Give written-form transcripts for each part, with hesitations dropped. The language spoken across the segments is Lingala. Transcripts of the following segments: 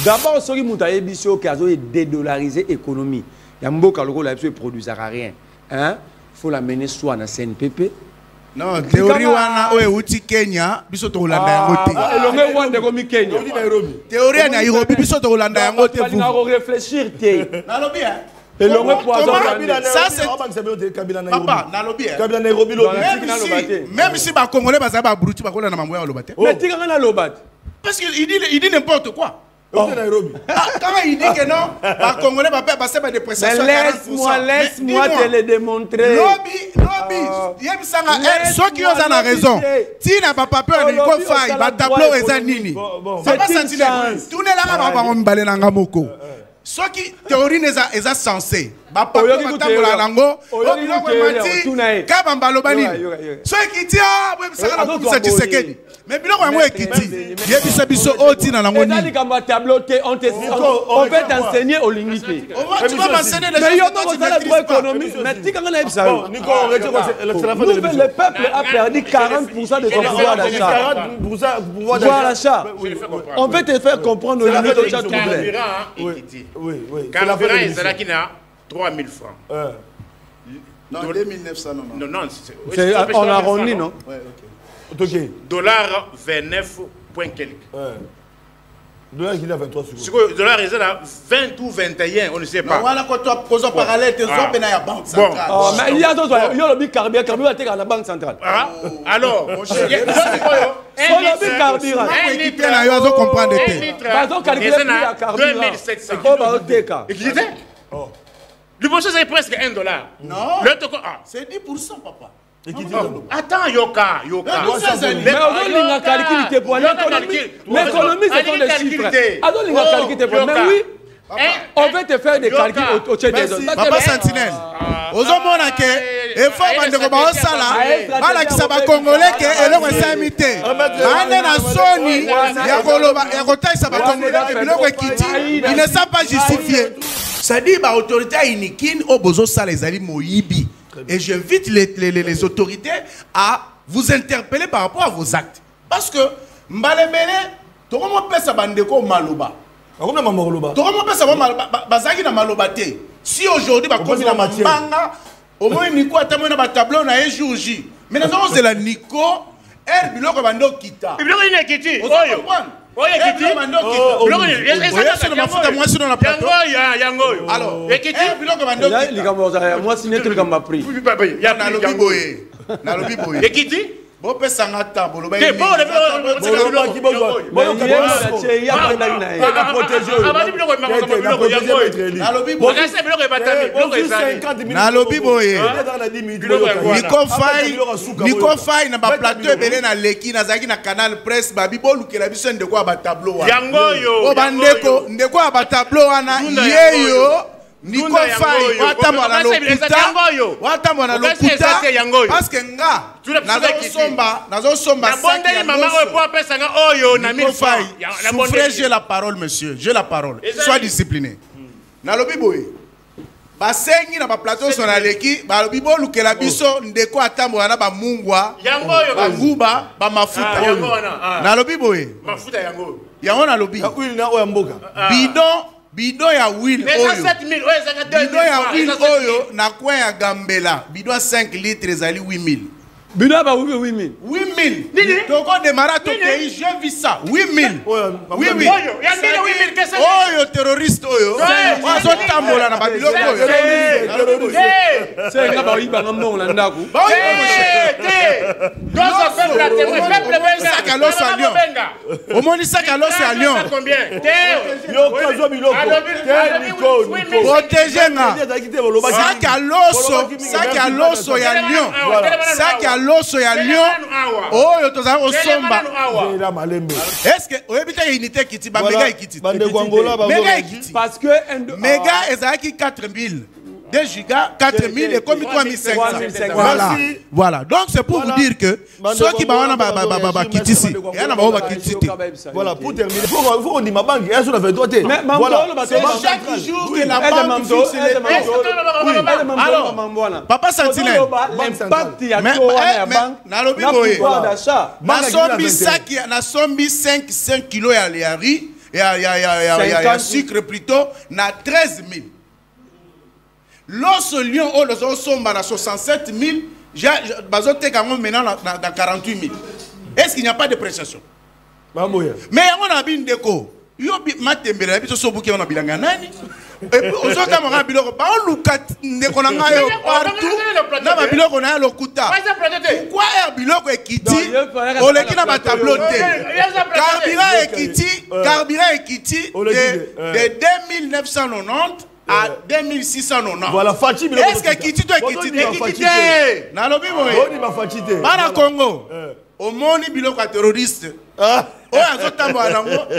D'abord, ce qui m'a dit, c'est qu'il dédollariser l'économie. Il y a beaucoup de gens qui produisent rien. Il faut la mener soit dans CNPP. Non, théorie wana oe uti Kenya, biso to Holanda yango te. Elonge wande komi Kenya. Théorie na Nairobi biso to Holanda yango te. Vous allez réfléchir te. Nalobi hein. Elonge poison. Ça c'est papa, nalobi hein. Même si ba Congolais baza ba bruti ba kola na mambo ya lobate. Mais tika na lobate. Parce qu'il dit n'importe quoi. Quand il dit que non, les Congolais vont faire des prestations. Laisse-moi te le démontrer. Ceux qui ont raison. Si n'a pas peur de quoi faire, va tableau et zanini. C'est pas sentinelle. Tout n'est là pas on balé dans Gamoko. Ceux qui théorisent est censé. Ba papa tabla lango. Kabambalobani. Ceux qui disent ah, ça va pour Tshisekedi. Mais biloko yango ekiti yebisa biso oti na lango ni on peut t'enseigner au limité mais yo to ça la économie mais tika ngana ebisa Nico le peuple a perdu 40% de son pouvoir d'achat pouvoir d'achat on peut te faire comprendre au limité au chat oui carburant ezala qui na 3000 francs non 2900 non on arrondit non dollar 29 point quelque. Dollar qui a 23 secondes. Dollar est là 20 ou 21, on ne sait pas. Voilà quand tu as posé parallèle, tu as la banque centrale. Mais il y a d'autres, il y a le carburant à la banque centrale. Alors, mon cher, carburant. Un litre, 2700. Et qui était? Le bon c'est presque $1. Non, c'est 10%, papa. Attends, Yoka. Mais on a calculé pour l'économie, ce sont des chiffres. On a calculé pour mais oui, on va te faire des calculs au chat des autres. Papa Sentinelle, aux hommes que il faut que on sala, voilà qui ça va congolais que et l'on est imité. Ane na soni, ya koloba, ya kota ça va congolais et l'on est kiti, il ne sait pas justifier. Ça dit bah autorité inikin au bozo sala les ali moyibi. Et j'invite les autorités à vous interpeller par rapport à vos actes. Parce que, Mbalembele, tout le monde peut s'abandonner Maloba. Tout le monde peut s'abandonner. Si aujourd'hui, au moins, Nico a terminé un tableau na jour J. Mais nous avons la Nico, elle, il a bando kita. Il a une équité. Nico Faye na ba plateau belé na leki na zaki na canal presse babi bolu ke la biso ndeko ba tableau wa o bandeko ndeko ba tableau wana yeyo Nico Faye watamba na lokuta parce que nga nazo somba Nico Faye souffrez, j'ai la parole monsieur, j'ai la parole, sois discipliné nalobi boye basengi na ba plateau sur na leki ba lobi bolu ke la biso ndeko atambo na ba mungwa ba nguba ba mafuta nalobi boye mafuta yango nalobi bidon ya huile oyo bidon ya huile oyo na coin ya Gambela bidon 5 litres ezali 8000 bidon ba 8000 toko démarrer ton pays j'ai vu ça 8000 oyo terroriste oyo wazo tambola na babiloko oyo c'est nga ba yiba ngamo na ndaku au moins sac à l'os à Lyon protégez nga sac à l'os ya Lyon sac à l'os ya Lyon oyo toza osomba est-ce que oyebita unité kiti ba mega ikiti mega ikiti parce que mega ezaki 4000 2 gigas, 4000 et comme 3500. Voilà. Donc c'est pour vous dire que ceux qui vont quitter ici, voilà, pour terminer, il faut qu'on dise ma banque, elle se fait doter. Mais c'est chaque jour que la banque fixe les prix. Papa Sentinelle, l'impact y a na sombi 5 kilos ya riz. Il y a sucre plutôt, na 13 000. L'os lion, oh, les os sont à 67 000. Bazote quand maintenant dans 48 000. Est-ce qu'il n'y a pas de prestation? Mais on a bien déco. Yo matembele biso sobuki on a bilanga nani? Et puis aux autres on a biloko ba on lukat ndeko na ngayo partout. Na ba biloko na lokuta. Pourquoi er biloko ekiti? On le kina ba tableau carburant ekiti de 2990 à 2690. Voilà, Fachi. Est-ce que Kiti doit quitter? Nalobi moye. Bana Congo. Au monde biloko terroriste.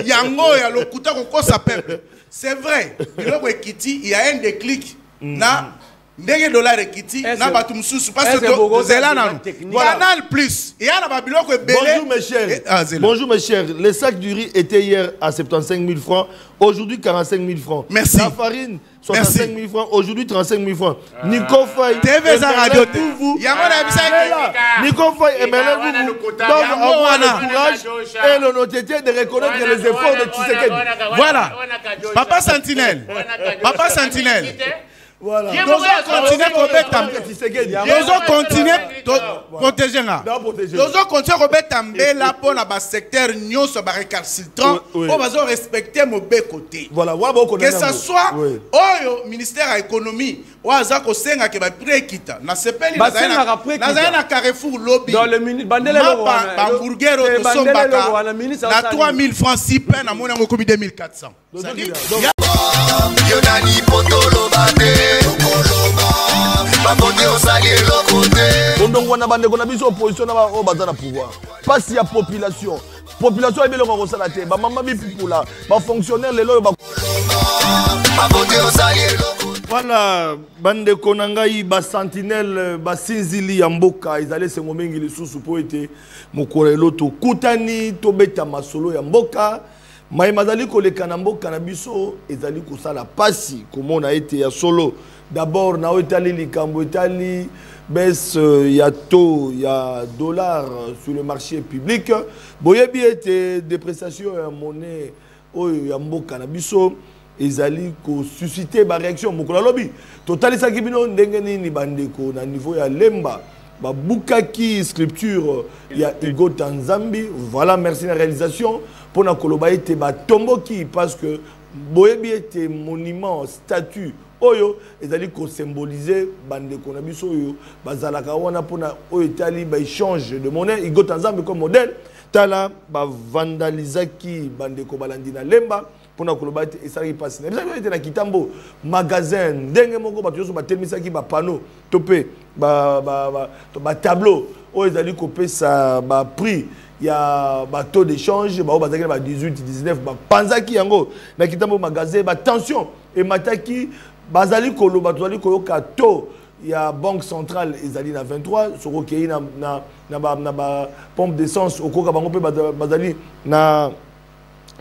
Yango ya lokuta koko sa peuple. C'est vrai. Biloko Kiti, il y a un déclic. Na ndenge dollar Kiti, na batu mususu parce que zelana Canal Plus. Il y a na biloko belé. Bonjour mes chers. Bonjour mes chers. Le sac du riz était hier à 75 000 francs. Aujourd'hui 45 000 francs. Merci. La farine 65 000 francs. Aujourd'hui 35 000 francs. Nico Faye. TV za radio vous. Nico Faye et Merlin vous. Donc on a le courage et l'honnêteté de reconnaître les efforts de Tshisekedi. Voilà. Papa Sentinelle. Papa Sentinelle. Voilà. Nous continuons protéger. Nous continuons là pour le secteur nous récalcitrant. On va respecter mon côté. Voilà. Que ce soit au ministère de l'économie ou à Zako Senga qui va préquita. Na sepeli na Carrefour lobby. Dans le hamburger au Sombaka. Na 3 000 francs 6 peines à mon commis 2400. Yonani potolo bande babote osali lokote donc on a bande qu'on a biso opposition na ba bazana pouvoir passe ya population ebelo ko sala te ba mama bi pupula ba fonctionnaire lelo ba babote osali lokote. Voilà bande konangai ba sentinelle ba sinzili ya mboka izale sengo mingi lisusu po ete mokolelo to kutani to beta masolo ya mboka. Maïmadali koleka na mboka na biso ezali kosala pasi komona ete ya solo d'abord na etali likambo etali baisse ya taux ya dollar sur le marché public boyebi ete dépréciation ya monnaie oyo ya mboka na biso ezali ko susciter ba réaction mokola lobi totali saki bino ndenge nini bandeko na niveau ya lemba ba bukaki sculpture ya Igo Tanzambi. Voilà, merci la réalisation pour na koloba ete ba tomboki parce que boyebi ete monument statue oyo ezali ko symboliser bande ko na biso oyo bazalaka wana pona oyo tali ba échange de monnaie Igo Tanzambi comme modèle tala ba vandalisaki bande ko balandi na lemba pona koloba ete esali passe na biso ete na kitambo magasin ndenge moko bato yoso batelmisaki ba panneau topé ba tableau oyo ezali ko pesa ba prix ya ba taux d'échange ba bazaki ba 18 19 ba panzaki yango na kitambo magasin ba tension et mataki bazali koloba bazali koyoka taux ya banque centrale ezali na 23 soko kei na ba pompe d'essence okoka bango pe bazali na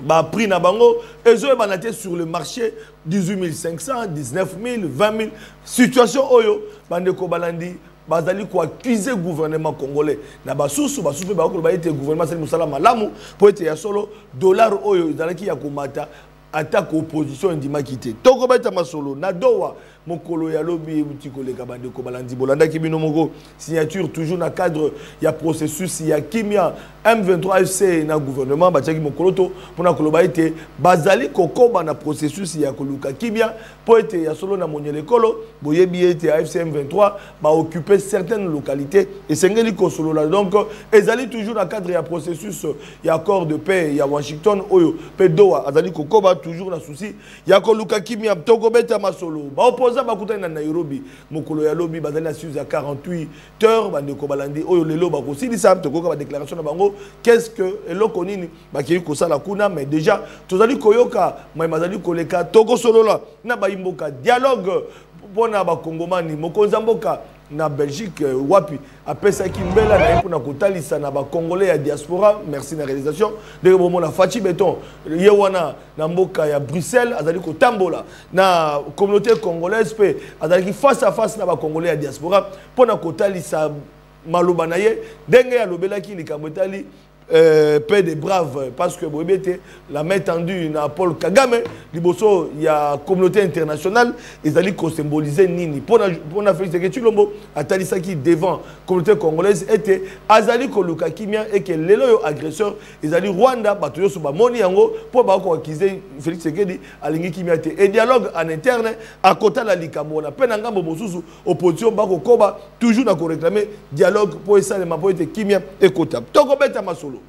ba prix na bango ezo banate sur le marché 18 500 19 000 20 000 situation oyo bande ko balandi bazali ko accuser gouvernement congolais na basusu ba ko ba ete gouvernement sali musala malamu po ete ya solo dollar oyo ezalaki ya komata attaque opposition ndimaki te toko beta masolo na dowa mokolo ya lobi uti koleka bande ko balandi bolanda kibino moko signature toujours na cadre ya processus ya kimia M23 FC na gouvernement batiaki mokolo to pona koloba ete bazali kokoba na processus ya koluka kimia po ete ya solo na monyele kolo boyebi ete AFC M23 ba occuper certaines localités et sengeli ko solo la donc ezali toujours na cadre ya processus ya accord de paix ya Washington oyo pe dowa azali kokoba toujours na souci ya koluka kimia toko beta masolo ba opposa bakutana na Nairobi mokolo ya lobi bazali na suza 48 heures bande ko balandi oyo lelo ba ko silisa toko ba déclaration na bango qu'est-ce que eloko nini bakiri ko sala kuna mais déjà tozali koyoka mai mazali koleka toko solo la na ba imboka dialogue pona ba kongomani mokonza mboka na Belgique wapi apesa kimbela na epona kotalisa na ba congolais ya diaspora merci na réalisation de bomo la Fachi Beton yewana na mboka ya Bruxelles azali ko tambola na communauté congolaise pe azali face à face na ba congolais ya diaspora pona kotalisa maloba na ye ndenge ya lobelaki likambo etali paix des braves, parce que la main tendue n'a Paul Kagame, il y a communauté internationale, ils allaient symboliser Nini. Pour la Félix Ketulombo, Atalisaki devant la communauté congolaise était Azali Koluka Kimia et que les agresseurs, ils allaient Rwanda, Batoyo Suba Moni Yango, pour accuser Félix Sekedi, Alingi Kimia. Et dialogue en interne, à côté de la Likamo, la peine en gambo Bosusu, opposition, Bako Koba, toujours n'a réclamé dialogue pour essayer de m'apporter Kimia et Kota. Toko Beta Masolo.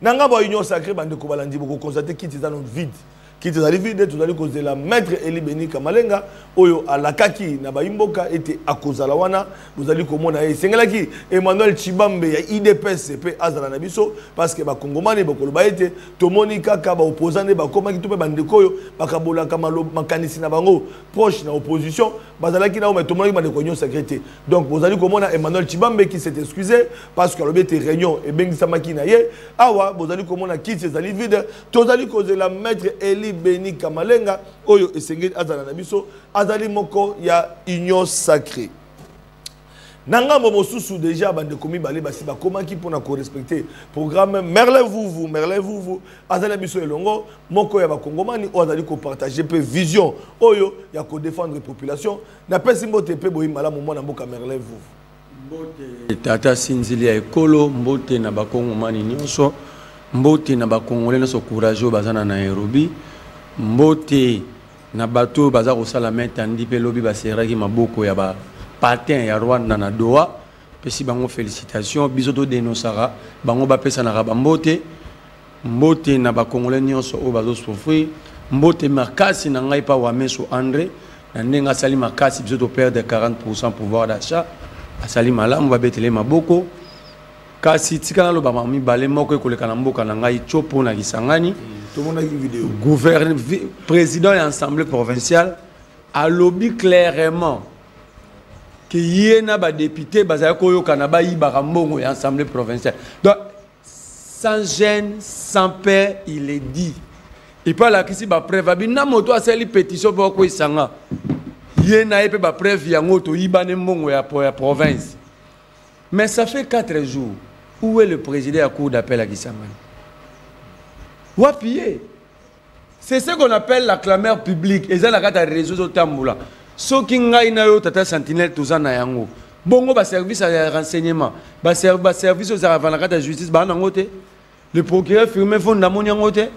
Nanga ba union sacrée bande ko balandi boko constater qui était dans le vide qui était dans le vide tout allait causer la maître Eli Beni Kamalenga oyo alakaki na ba imboka était à cause la wana vous allez komona e sengelaki Emmanuel Chibambe ya IDPS pe azala na biso parce que ba kongomani boko ba été tomoni kaka ba opposant ba komaki to pe bande koyo bakabola kamalo makanisi na bango proche na opposition bazalaki na o tomoni bande ko union sacrée donc vous allez komona Emmanuel Chibambe qui s'est excusé parce que le était réunion et bengi samaki na ye awa vous allez komona qui s'est allé vide to allez causer la maître Eli Beni Kamalenga oyo esengeli azala na biso azali moko ya union sacrée nanga mosusu déjà bande komi balé basi ba komaki pona ko respecter programme Merlin vous azali biso elongo moko ya ba kongomani o azali ko partager pe vision oyo ya ko défendre la population na pesi mbote pe boyi malamu mona mboka Merlin vous mbote tata sinzili ya ekolo mbote na ba kongomani nyonso mbote na ba kongolais nyonso courageux bazana na Nairobi mbote na bato baza kosala main tandi pe lobi baseraki maboko ya ba patin ya Rwanda na Doha pesi bango félicitations biso to dénonçara bango bapesa na ba mbote mbote na ba congolais nyonso o bazo souffrir mbote makasi na ngai pa wa meso André na ndenga sali makasi biso to perdre 40% pouvoir d'achat asali malamu ba betele maboko kasi tikana lo ba mami balé moko ekoleka na mboka na ngai chopo na Kisangani. Tout le monde a une vidéo. Président de l'Assemblée provinciale a lobby clairement que y a des députés qui ont l'Assemblée provinciale. Donc, sans gêne, sans peur, il est dit. Il parle à qui si ba preuve abi na moto asali pétition pour ko isanga. Yé na epé ba preuve ya ngoto ibane mbongo ya province. Mais ça fait 4 jours. Où est le président à cour d'appel à Kisangani? C'est ce qu'on appelle la clameur publique. Et ça, la carte à réseau de Tamboula. Ce qui est là, tata sentinelle, tout ça, nayango. Bongo, ba service à renseignement. Ba service aux avant la carte de justice, ba nangote. Le procureur firme fond d'amonyangote.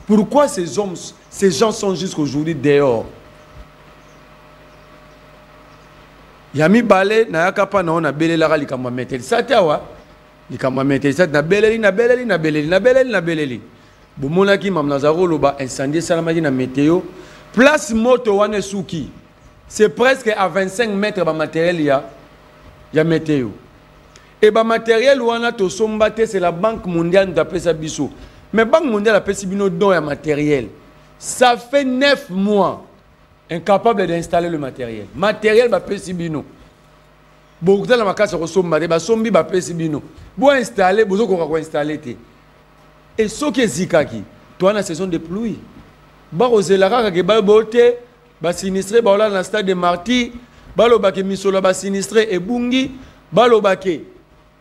Pourquoi ces gens sont jusqu'aujourd'hui dehors? Yami balé, na yakapa na on a belé la rali kama metel. Ça tawa. Likamba metel ça na beleli. Bomonaki mamnazaro loba incendie salamadi na météo. Place moto wane souki. C'est presque à 25 mètres de matériel ya météo. Et ba matériel wana to sombate c'est la Banque mondiale d'appelle ça biso. Mais Banque mondiale appelle ça bino don ya matériel. Ça fait 9 mois incapable d'installer le matériel. Matériel ba pesi bino. Beaucoup de la makasa ko sombate ba sombi ba pesi bino. Bo installer, bozo ko installer te. Et ce qui est zikaki, toi la saison de pluie. Barozelara ke ba bote, ba sinistré ba dans le stade de Marty, baloba ke misolo ba sinistré et bungi, baloba ke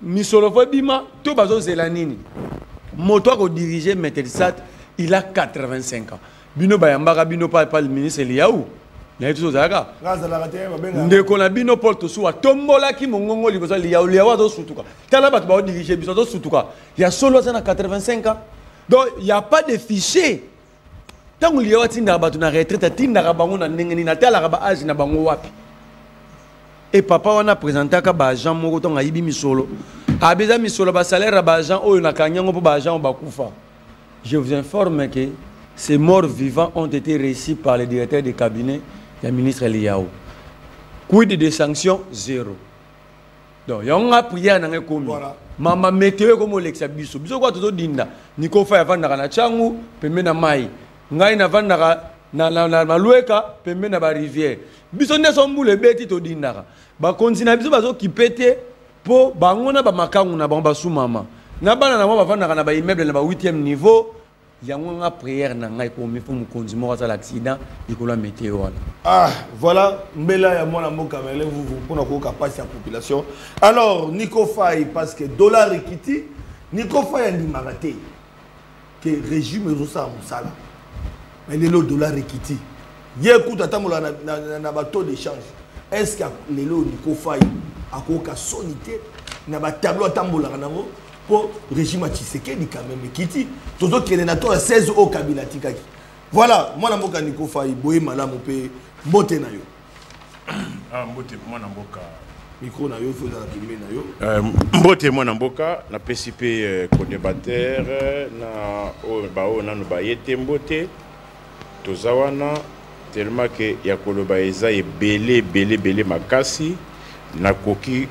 misolo fo bima, to bazo zelanini. Moto ko diriger Metelsat, il a 85 ans. Bino bayambaka bino pas le ministre Eliaou. Na tout ça là. Ndeko na bino Paul Tosuwa tombola ki mongongo liboso Eliaou do sutuka. Tala ba ba diriger biso do sutuka. Il y a solo ça na 85 ans. Donc il y a pas de fichier. Tant Eliaou tinda ba tu na retraite tinda ba bango na ndengeni na tala ba âge na bango wapi. Et papa on a présenté ka ba agent moko to ngayibi misolo. Abeza misolo ba salaire ba agent oyo na kanyango po ba agent ba kufa. Je vous informe que ces morts vivants ont été reçus par le directeur de cabinet du ministre Eliaou. Quid des sanctions? 0. Donc, il y a une prière dans le commun. Maman météo comme l'exabiso. Biso quoi tout dinda. Niko fa yavanda na changu, pembe na mai. Ngai na vanda na malueka, pembe na ba rivière. Biso ne sombu le beti to dinda. Ba continue biso bazo kipete po bangona ba makangu na ba sou mama. Na bana na ba vanda na ba immeuble na ba 8e niveau. Il y a une prière dans le commun pour me à l'accident de la météo. Ah, voilà, Mbela ya mwana mboka mele vous pour na ko passer la population. Alors Nico Faye parce que dollar equity Nico Faye andimaka te que régime ezosala mosala mais lelo dollar ekiti ye kuta atambola na bateau d'échange est-ce que lelo Nico Faye akoka soni te na batableau atambolaka nango pour régime ya Tshisekedi quand même ekiti tozokende na to ya 16 au Kabila tikaki voilà mwana mboka Nico Faye boye malamu mpe mbote na yo mbote mwana mboka micro na yo faut na pembe na yo mbote mwana mboka na PCP co-débatteur na o nanu bayete mbote tozawana tellement que ya koloba eza ebele makasi na koki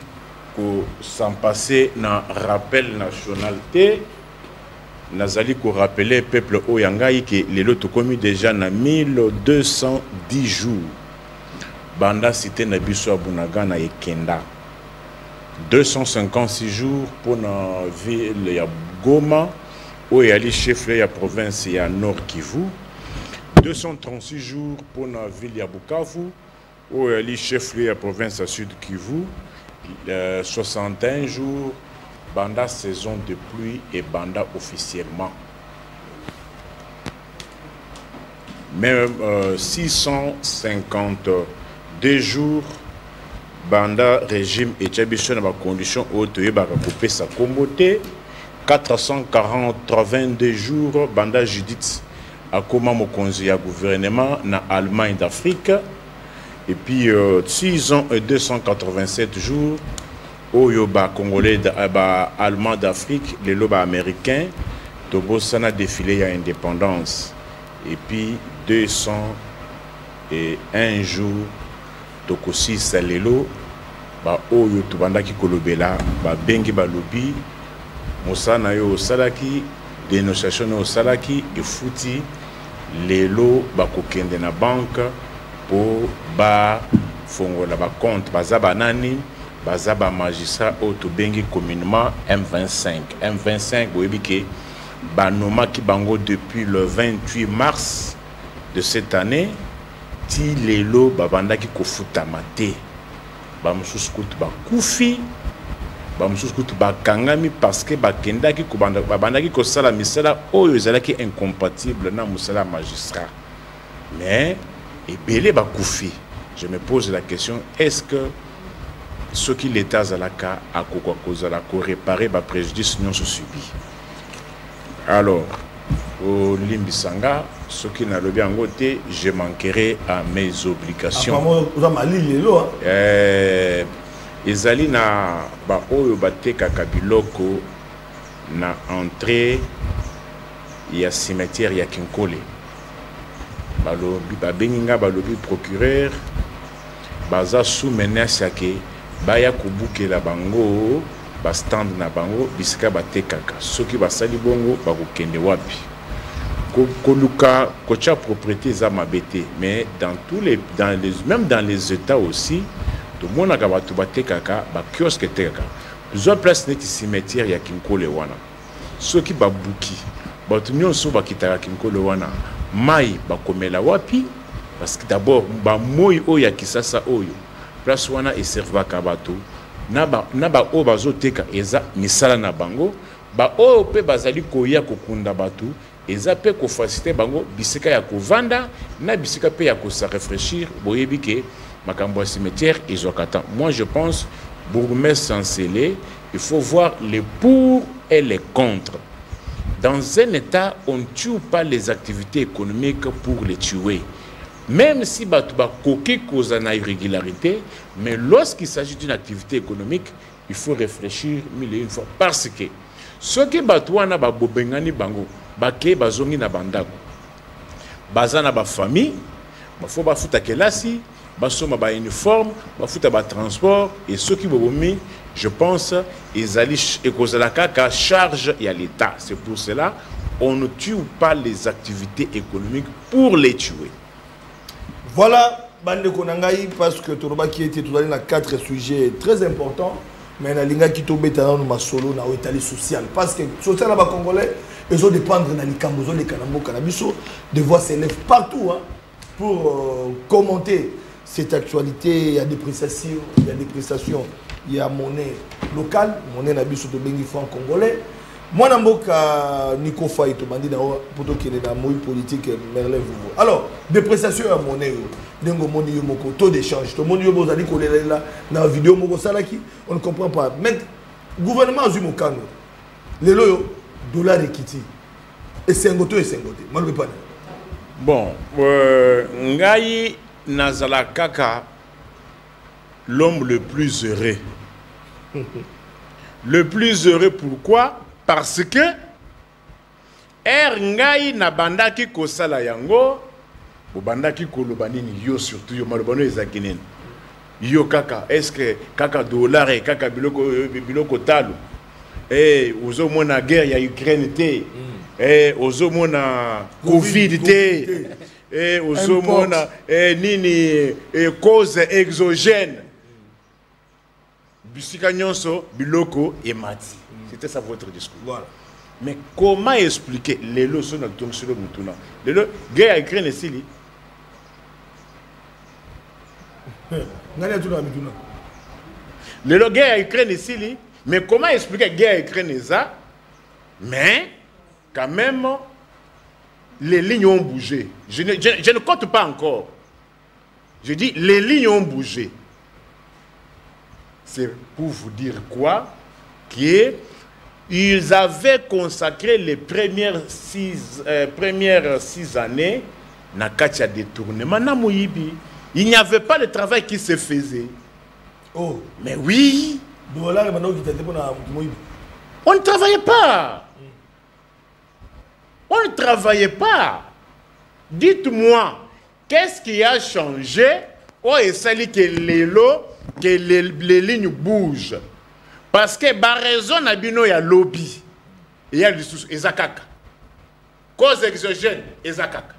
ko s'en passer na rappel national te nazali ko rappeler peuple oyangai que lelo to komi déjà na 1210 jours banda cité na biso abunaga na ekenda 256 jours pour na ville ya Goma où yali chef ya province ya Nord Kivu 236 jours pour la ville de Bukavu, où elle est chef de la province à Sud Kivu, 61 jours, banda saison de pluie et banda officiellement. Même 652 jours, banda régime et tchabichon dans conditions hautes et couper sa communauté, 482 jours, banda Judith. À comment mon conseiller à gouvernement na Allemagne d'Afrique et puis 6 ans et 287 jours au yoba congolais allemand d'Afrique les lobes américains tobo sana défilé à indépendance et puis 201 jours tokosi salelo ba oyo tubanda ki kolobela ba bengi ba lobi mosana yo salaki dénonciation au salaki et fouti les lots bakokende na banque pour ba fongola ba compte bazaba nani bazaba magistrat auto bengi communément M25 boyebike banoma ki bango depuis le 28 mars de cette année ti les lots babanda ki kofuta mate ba mususu kutu ba kufi bakangami parce que bakendaki babandaki kosala misala oyo ezalaki incompatible na musala magistrat mais ebele bakufi. Je me pose la question, est-ce que ce qui l'état zalaka a kozala ko réparer ba préjudice non subi? Alors au limbisanga ce qui n'a le bien côté, je manquerai à mes obligations. Ezali na ba oyo batekaka biloko na entrée ya cimetière ya Kinkole balobi babenginga balobi procureur baza sous menace yake baya kubukela bango ba stand na bango bisika batekaka soki basali bongo bakokende wapi koluka kocha propriété za mabete mais même dans les états aussi tout le monde a battu kaka ba kiosque tekaka plusieurs places net cimetière ya Kinkole wana ceux qui babuki batu nyonso bakitaka Kinkole wana mai bakomela wapi parce que d'abord ba moi oya kisasa oyo place wana e servaka bato na ba o bazoteka eza misala na bango ba o pe bazali koya kokunda batu eza pe ko faciliter bango bisika ya kovanda na bisika pe ya ko se réfléchir boyebike makambo cimetière ezokata. Moi je pense bourgmestre Sansele, il faut voir les pour et les contre. Dans un état on ne tue pas les activités économiques pour les tuer, même si batuba koki cause na irrégularité, mais lorsqu'il s'agit d'une activité économique il faut réfléchir mille et une fois parce que ceux qui batouana ba bobengani bango bake bazongi na bandako bazana ba famille bafo bafuta kelasi basoma ba uniforme bafuta ba transport et ceux qui bobomi je pense ils allaient et cause la kaka charge y a l'état. C'est pour cela on ne tue pas les activités économiques pour les tuer. Voilà bande konangai parce que Toroba qui était tout dans 4 sujets très importants mais na linga qui tombe dans ma solo na état social parce que social na ba congolais ils ont dépendre na likambo zo les kanambo kanabiso de voix s'élève partout hein, pour commenter cette actualité. Il y a des prestations, il y a monnaie locale, monnaie nabiso de bengi franc congolais Moi, je Nico Faye, tu m'as dit pour qu'il y ait une politique Merlin Vouvo. Alors, dépréciation à monnaie, taux d'échange, tout le monde a dit qu'on est là dans la vidéo, on ne comprend pas. Mais le gouvernement a eu mon canot. Les dollars de Kiti. Et c'est un côté et c'est un côté. Moi, je ne veux pas. Bon, Ngaï Nazala Kaka, l'homme le plus heureux. Le plus heureux, pourquoi? Parce que Ngai na bandaki kosala yango, bandaki kolobani ni yo surtout yo malobano ezakinen. Yo kaka, est-ce que kaka dollar et kaka biloko talo? Ozo mona guerre ya Ukraine te. Ozo mona Covid te. Ozo mona nini cause exogène. Bisika nyonso biloko et mati. C'était ça votre discours. Voilà. Mais comment expliquer les leçons de ton sur le Moutuna? Les guerre Ukraine ici. Les guerre Ukraine ici. Mais comment expliquer guerre Ukraine ça? Mais quand même les lignes ont bougé. Je ne compte pas encore. Je dis les lignes ont bougé. C'est pour vous dire quoi? Qu'ils avaient consacré les premières 6 années na katia détournement na Moyibi. Il n'y avait pas de travail qui se faisait. Oh. Mais oui. On ne travaillait pas. On ne travaillait pas. Dites-moi, qu'est-ce qui a changé? Oh, et ça dit que les lignes bougent. Parce que la raison il y a lobby. Il y a des ressources. Ezakaka. Cause exogène. Ezakaka.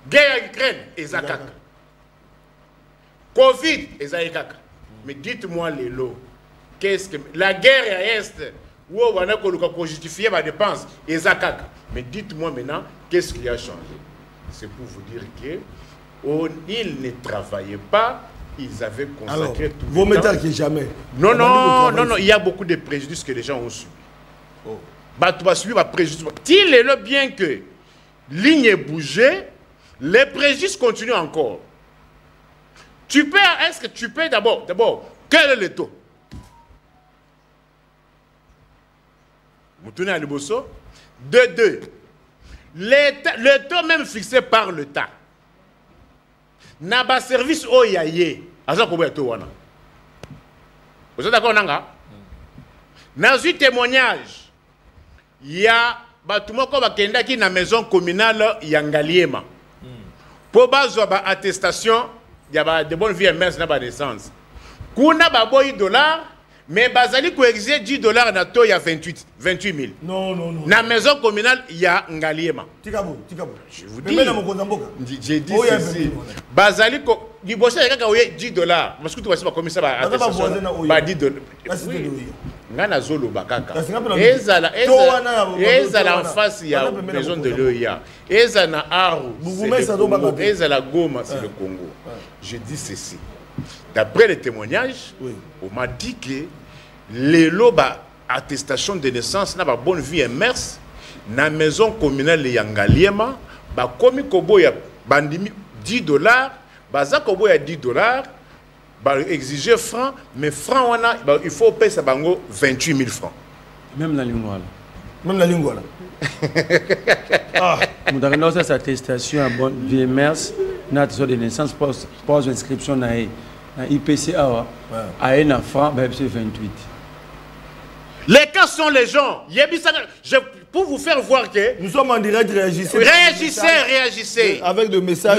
Guerre Ukraine. Ezakaka. Covid. Ezakaka. Mais dites-moi les lots. Qu'est-ce que la guerre à Est, où on a justifié ma dépense. Ezakaka. Mais dites-moi maintenant, qu'est-ce qui a changé? C'est pour vous dire qu'ils ne travaillaient pas. Ils avaient consacré alors, tout vos métals qui jamais. Non, non, non, non, il y a beaucoup de préjudices que les gens ont subis. Oh. Bah, tu vas subir un préjudice. Dis-le bien que ligne est bougée, les préjudices continuent encore. Tu peux, est-ce que tu peux d'abord, quel est le taux? Vous tournez à Liboso. De 2. Le taux même fixé par l'État. Na ba service oyaye aza ko beto wana. Vous êtes d'accord nanga? Na zu témoignage. Ya batumoko bakenda ki na maison communale ya Ngaliema. Po bazo ba attestation ya ba de bonne vie et mœurs na ba naissance. Kuna ba boy $, mais bazali ko exiger $10 na to ya 28 000. Non, non, non. Na maison communale ya Ngaliema. Tikabo. Je vous dis. J'ai dit ceci. Bazali ko libosa ya kaka oye $10 parce que tu vas pas comme ça ba attestation. Ba $10. Ngana zolo bakaka. Ezala en face ya maison de l'OIA. Ezana Aru. Ezala Goma c'est le Congo. Je dis ceci. D'après les témoignages, on m'a dit que les loba attestation de naissance n'a pas bonne vie et mœurs na maison communale de Yangaliema ba komi kobo ya bandimi $10 baza kobo ya $10 ba exiger francs mais francs wana il faut payer ça bango 28 000 francs même la lingua ah nous avons cette attestation à bonne vie et mœurs na attestation de naissance pose inscription na IPCA à un franc c'est 28. Les cas sont les gens. Pour vous faire voir que nous sommes en direct, réagissez. Réagissez. Avec des messages.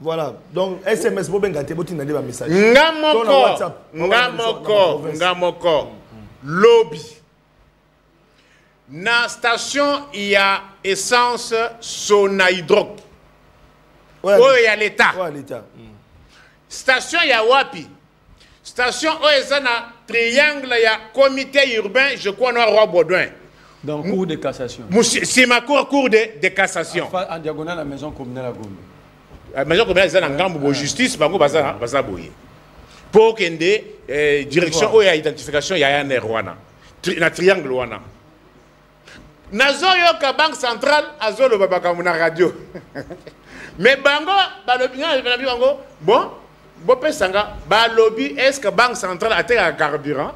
Voilà. Donc SMS message. Ngamoko. Lobby. Na station il y a essence Sonaïdroc. Oh, il y a l'État. Station il y a Wapi. Station Oezana, triangle, il y a comité urbain, je crois, non, Roi Baudouin. Donc, cour de cassation. C'est ma cour de cassation. En diagonale, la maison communale à Gombe. La maison communale, c'est en Gambo, justice, Bango, Baza Boye. Pour qu'il y ait direction ou identification ya un wana na triangle wana nazo yo ka banque centrale azolo babaka na radio mais bango balobi bango bon pesanga balobi est-ce que banque centrale a été à carburant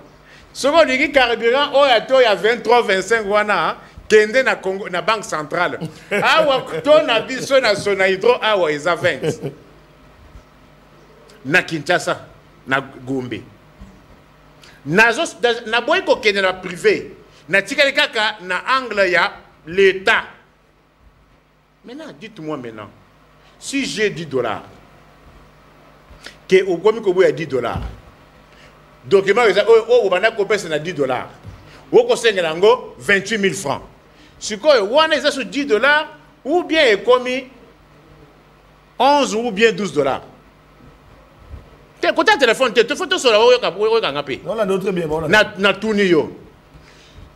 soko ligi carburant o ya to ya 23 25 wana kende na Congo na banque centrale awa to na biso na sona hydro awa eza 20 na Kinshasa na Gombe nazo na boy ko kende na privé na tikali kaka na angle ya l'état. Maintenant dites-moi maintenant si j'ai $10 que au gomi ko boya $10 document o bana ko pesa na $10 o ko sengela ngo 28 000 francs sikoyo wana eza sur $10 ou bien ekomi 11 ou bien $12. Côté téléphone, tu fais tout sur la na tuni yo.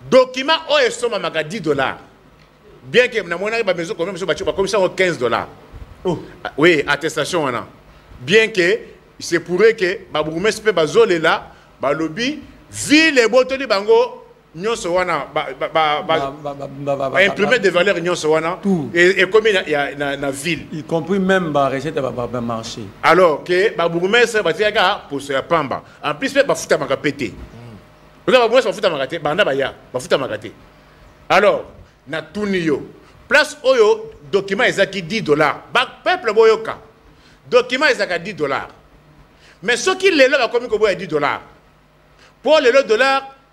Document o esoma maka $10. Bien que na mona ba maison comme ça $15. Oh. Oui, attestation wana. Bien que c'est pourrait que ba bourgmestre pe bazole là, ba lobby ville et botoli bango nyonso wana imprimer des valeurs nyonso wana et comme il y a na ville y compris même ba recette ba marché alors que ba bourgmestre ba tiaka pour se pamba en plus ba futa maka pété parce que ba bourgmestre ba futa maka té banda ba ya ba futa maka té alors na tuniyo place oyo document ezaki $10 ba peuple boyoka document ezaka $10 mais ce qui les là ba komi ko boya $10 pour les $,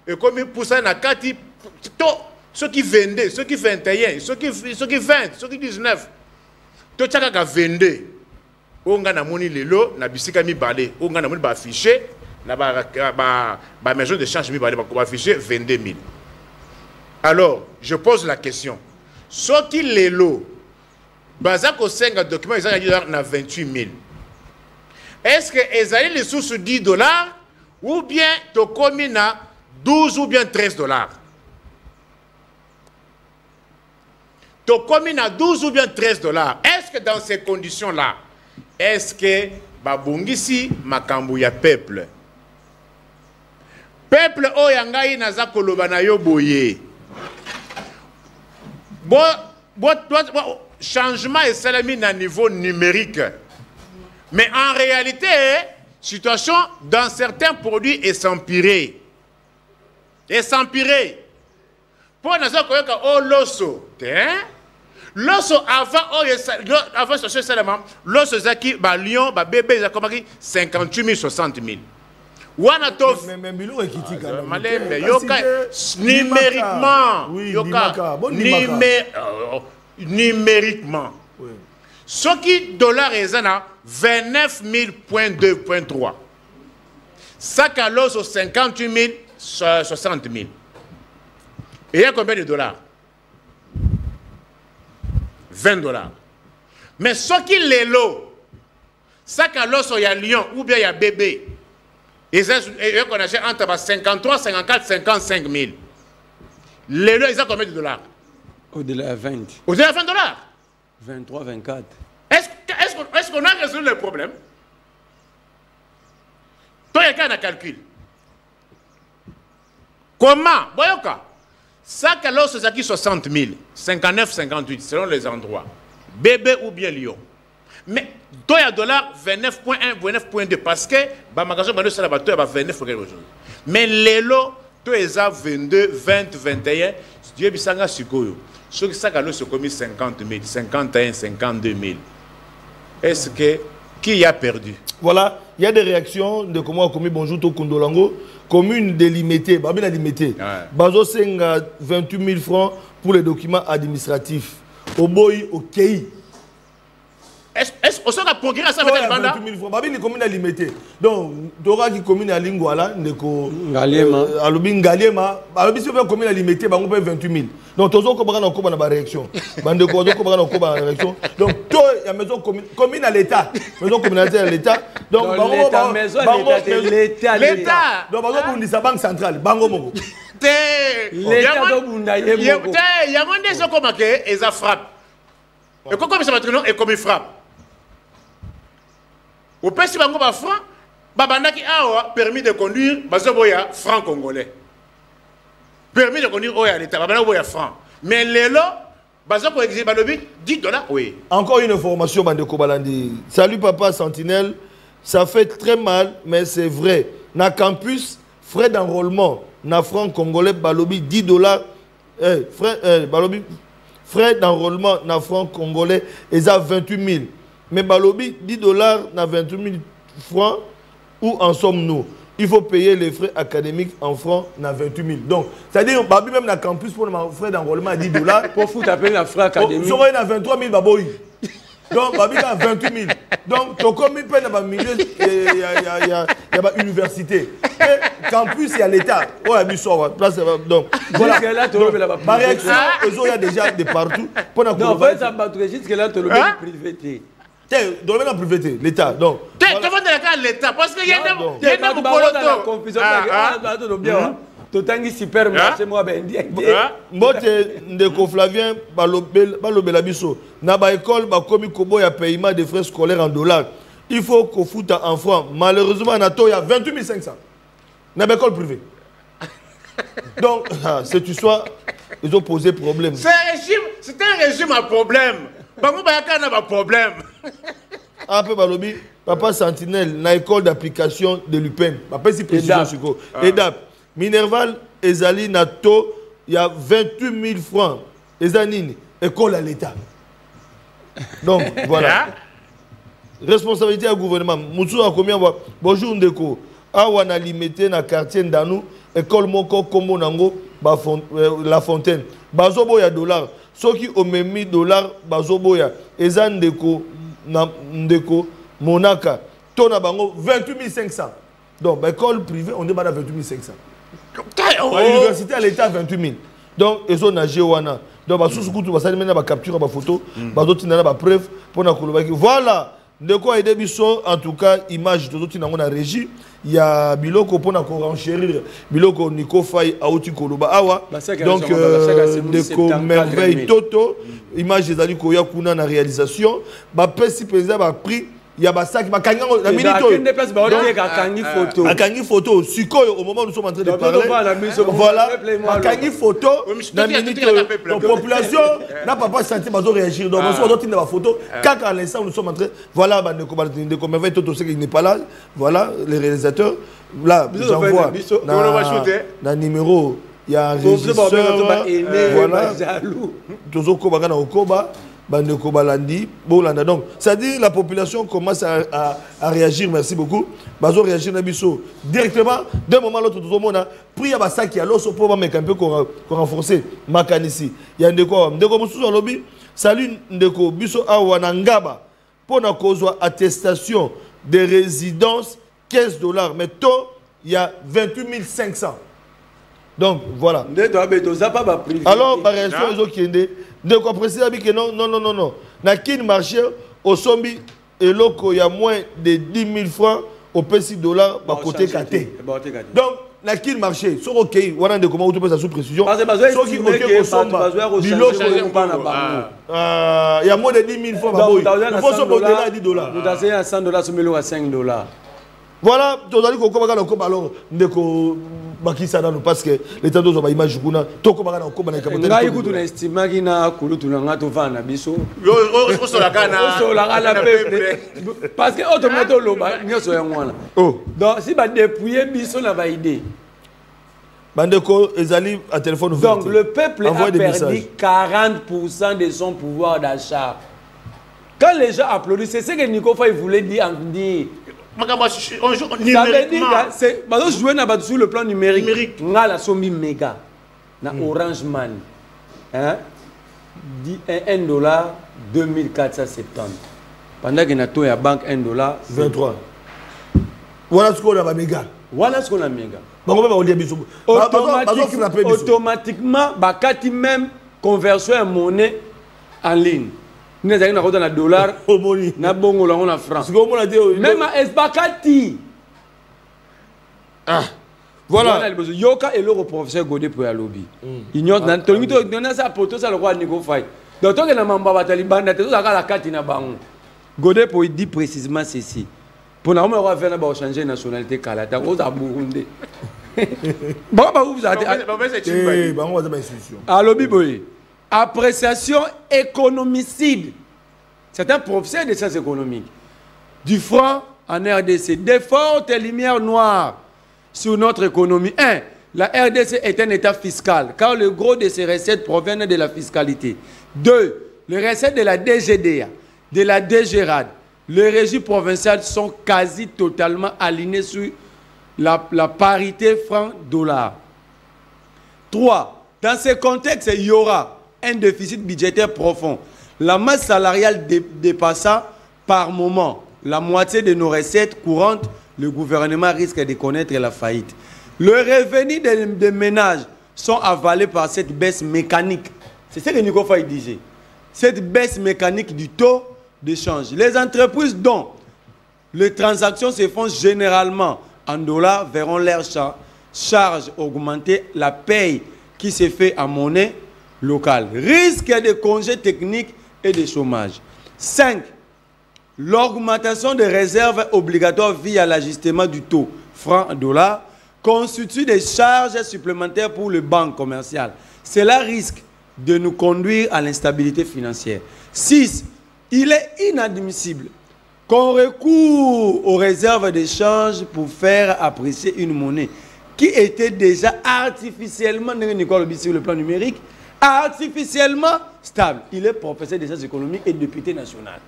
et comme pour ça, ceux qui vendaient, ceux qui 21, ceux qui 20, ceux qui 19, tout ça qui vendait, on a moni lelo, na bisika mi balé, on a moni affiché, na ba maison de change mi balé, ba affiché 22 000. Alors, je pose la question. Ceux qui lelo, bazako 5 documents, ils ont na 28 000. Est-ce que ils allaient les sous $10 ou bien to komina 12 ou bien $13. Tu communes à 12 ou bien $13. Est-ce que dans ces conditions-là, est-ce que babungisi makambu ya peuple? Peuple oyangai naza koloba na yo boye. Changement est salami na niveau numérique. Mais en réalité, situation dans certains produits est empirée. Et s'empirer. Pour nous dire oh l'osso, l'osso avant ce seulement, l'osso zaki ba Lyon ba bébé za komaki 58 000 60 000. Wana tof mais bilo ekitika malembe yoka numériquement yoka numériquement. Ce qui dollar ezana 29 000.2.3. Sac à l'osso 58 000 60 000. Et il y a combien de $? $20. Mais ce qui est l'eau, ça qu'à l'os, il y a Lyon ou bien il y a bébé. Et qu'on achète entre 53, 54, 55 000. Les lots, ils ont combien de $? Au-delà de 20. Au-delà de $20? 23, 24. Est-ce qu'on a résolu le problème? Toi, il y a un calcul. Comment? Boyoka. Ça que l'os c'est qui 60 000, 59, 58 selon les endroits. Bébé ou bien Lyon. Mais toi il y a $29.1, 29.2 parce que bah magasin bah ça là 29 quelque chose. Mais les lots toi ils ont 22, 20, 21. Dieu bisanga sikoyo. Ceux qui ça que l'os c'est commis 50 000, 51, 52 000. Est-ce que qui a perdu? Voilà, il y a des réactions de comment on a commis bonjour to Kondolango. Commune délimitée, Babina limitée. Bazo Senga 28 000 francs pour les documents administratifs. Au boy, au Kei. Est-ce qu'on a progrès à ça avec les bandas? 28 000 francs. Babina commune limitée. Donc, Dora qui commune à Lingwala, Neko. Ngaliema. Alobin Ngaliema. Alobi si vous commune limitée, bah on paye 28 000. Donc, tous on comprend encore dans la réaction. Bande ko on comprend encore dans la réaction. Donc, toi, il y a maison commune à l'État. Maison communautaire à l'État. Donc, l'État. Donc, on dit sa banque centrale. Bango Mogo. L'État de Bundaye Mogo. Il y a des gens comme ça, ils frappent. Et comme ça va et comme ils frappent. Au pays, si on va franc, babandaki awa permis de conduire bazoboya franc congolais. Permis de conduire oya l'état babandaki boya franc. Mais lelo bazoko exige balobi $10 oui. Encore une information bandeko balandi. Salut papa Sentinelle, ça fait très mal mais c'est vrai. Na campus frais d'enrôlement na franc congolais balobi $10 balobi frais d'enrôlement na franc congolais et ça 28 000. Mais balobi $10 na 28 000 francs. Où en sommes-nous? Il faut payer les frais académiques en francs na 28 000. Donc, c'est-à-dire babi même na campus pour les frais d'enrôlement à $10 pour foutre appeler la frais académique. Vous aurez na 23 000 baboy. Donc babi na 28 000. Donc ton commis paye dans milieu il y a université. Et campus il y a l'état. Oh la mission place donc voilà. Ma réaction il y a déjà de partout pour na. Non, fait ça battre jusque là tu le privé. Dans le privé, l'État. Donc, tu vas dans l'État parce qu'il y a des confusion. Tu supermarché, moi, ben, moi, de Flavien, balobela biso. Na ba école, ba komi kobo ya paiement des frais scolaires en dollars. Il faut qu'on foute en francs. Malheureusement, il y a 28 500. Na ba école privée. Donc, cette histoire, ils ont posé problème. C'est un régime à problème. Pas problème. Un peu balobi, papa Sentinelle, na école d'application de l'UPEN. Papa si précision sur EDAP. Minerval Ezali Nato, il y a 28 000 francs. Ezanini, école à l'État. Donc voilà. Responsabilité au gouvernement. Moussou a combien? Bonjour Ndeko. Awana limité na quartier Ndanou, école Moko Komo Nango, La Fontaine. Bazobo ya $. Ceux qui ont mis $, bazoboya, ezan ndeko, monaka, tona bango 28 500. Donc, l'école privée, on est à 28 500. À l'université, à l'État, 28 000. Donc, ils ont nagé wana. Donc, ils ont capturé ma photo, ils ont preuve pour la voilà. De quoi aider biso en tout cas image de tout na régie il y a biloko pour na renchérir biloko Nico Faye auti koloba awa donc de merveille toto image des ali ko ya kuna na réalisation ba pesi président ba prix il y a basak ba kanga na minute photo akangi photo sikoyo au moment où nous sommes en train de parler voilà akangi photo na minute la population n'a pas senti bazo réagir donc on doit tenir la photo quand à l'instant nous sommes en train voilà ba de comme merveille toto c'est qu'il n'est pas là voilà les réalisateurs là j'envoie na numéro il y a un régisseur voilà tozo ko banga na okoba bandeko balandi bolanda donc c'est-à-dire la population commence à réagir merci beaucoup bazo réagir na biso directement d'un moment à l'autre tout le monde a pris à basaki alors so pour mettre un peu qu'on renforcer makanisi il y a ndeko mususu lobby salut ndeko biso awa na ngaba pour na kozwa attestation de résidence $15 mais tôt il y a 28 500. Donc voilà. Alors, par réaction, ils ont kiendé. Donc, on précise que non. Na kin marché au sombi et loco, il y a moins de 10 000 francs au $, par côté KT. Donc, na kin marché, sur OK, voilà de comment vous sous précision. Parce que ceux qui OK au somba, il y a moins de 10 000 francs. Il faut se botter là à $10. Nous avons à $100, ce million à $5. Voilà, tu as dit que alors ndeko bakisa nanu parce que l'état dozo ba image kuna toko baka na koba na kapotene. Ngai kutu na estima kina kulutu na ngato vana biso. Yo so la kana. So la kana peuple. Parce que automatiquement loba nyoso ya ngwana. Oh. Donc si ba dépouiller biso na ba idée. Bandeko ezali à téléphone. Donc le peuple a perdu 40% de son pouvoir d'achat. Quand les gens applaudissent, c'est ce que Nico Faye voulait dire en dire. Ça veut dire que jouer sur le plan numérique. On a la somme méga. Na Orange Man. Hein? $1, 2470. Pendant que na la banque $1, 23. Voilà ce qu'on a méga. Voilà ce qu'on a méga. Automatiquement, bakati même conversion en monnaie en ligne. Nous avons un dollar, na bongo la on a franc. Même à Esbakati. Ah. Voilà. Yoka et le professeur Godé pour la lobby. Ignore dans tout le monde ça poto ça le roi Nico Faye. Donc toi que na mamba batali banda te ça la carte na bango. Godé pour dire précisément ceci. Pour nous, on va faire changer la nationalité Kalata. On va Burundi. Bon, vous avez appréciation économicide. C'est un professeur de sciences économiques. Du franc en RDC. Des fortes lumières noires sur notre économie. 1. La RDC est un état fiscal, car le gros de ses recettes proviennent de la fiscalité. 2. Les recettes de la DGDA, de la DGRAD, les régies provinciales sont quasi totalement alignées sur la parité franc-dollar. 3. Dans ce contexte, il y aura un déficit budgétaire profond. La masse salariale dépassant par moment la moitié de nos recettes courantes, le gouvernement risque de connaître la faillite. Le revenu des ménages sont avalés par cette baisse mécanique. C'est ce que Nico Faye disait. Cette baisse mécanique du taux d'échange. Les entreprises dont les transactions se font généralement en dollars verront leurs charges augmenter. La paye qui se fait en monnaie locale. Risque de congés techniques et de chômage. 5. L'augmentation des réserves obligatoires via l'ajustement du taux franc-dollar constitue des charges supplémentaires pour les banques commerciales. Cela risque de nous conduire à l'instabilité financière. 6. Il est inadmissible qu'on recourt aux réserves d'échange pour faire apprécier une monnaie qui était déjà artificiellement, sur le plan numérique, artificiellement stable. Il est professeur des sciences économiques et député national.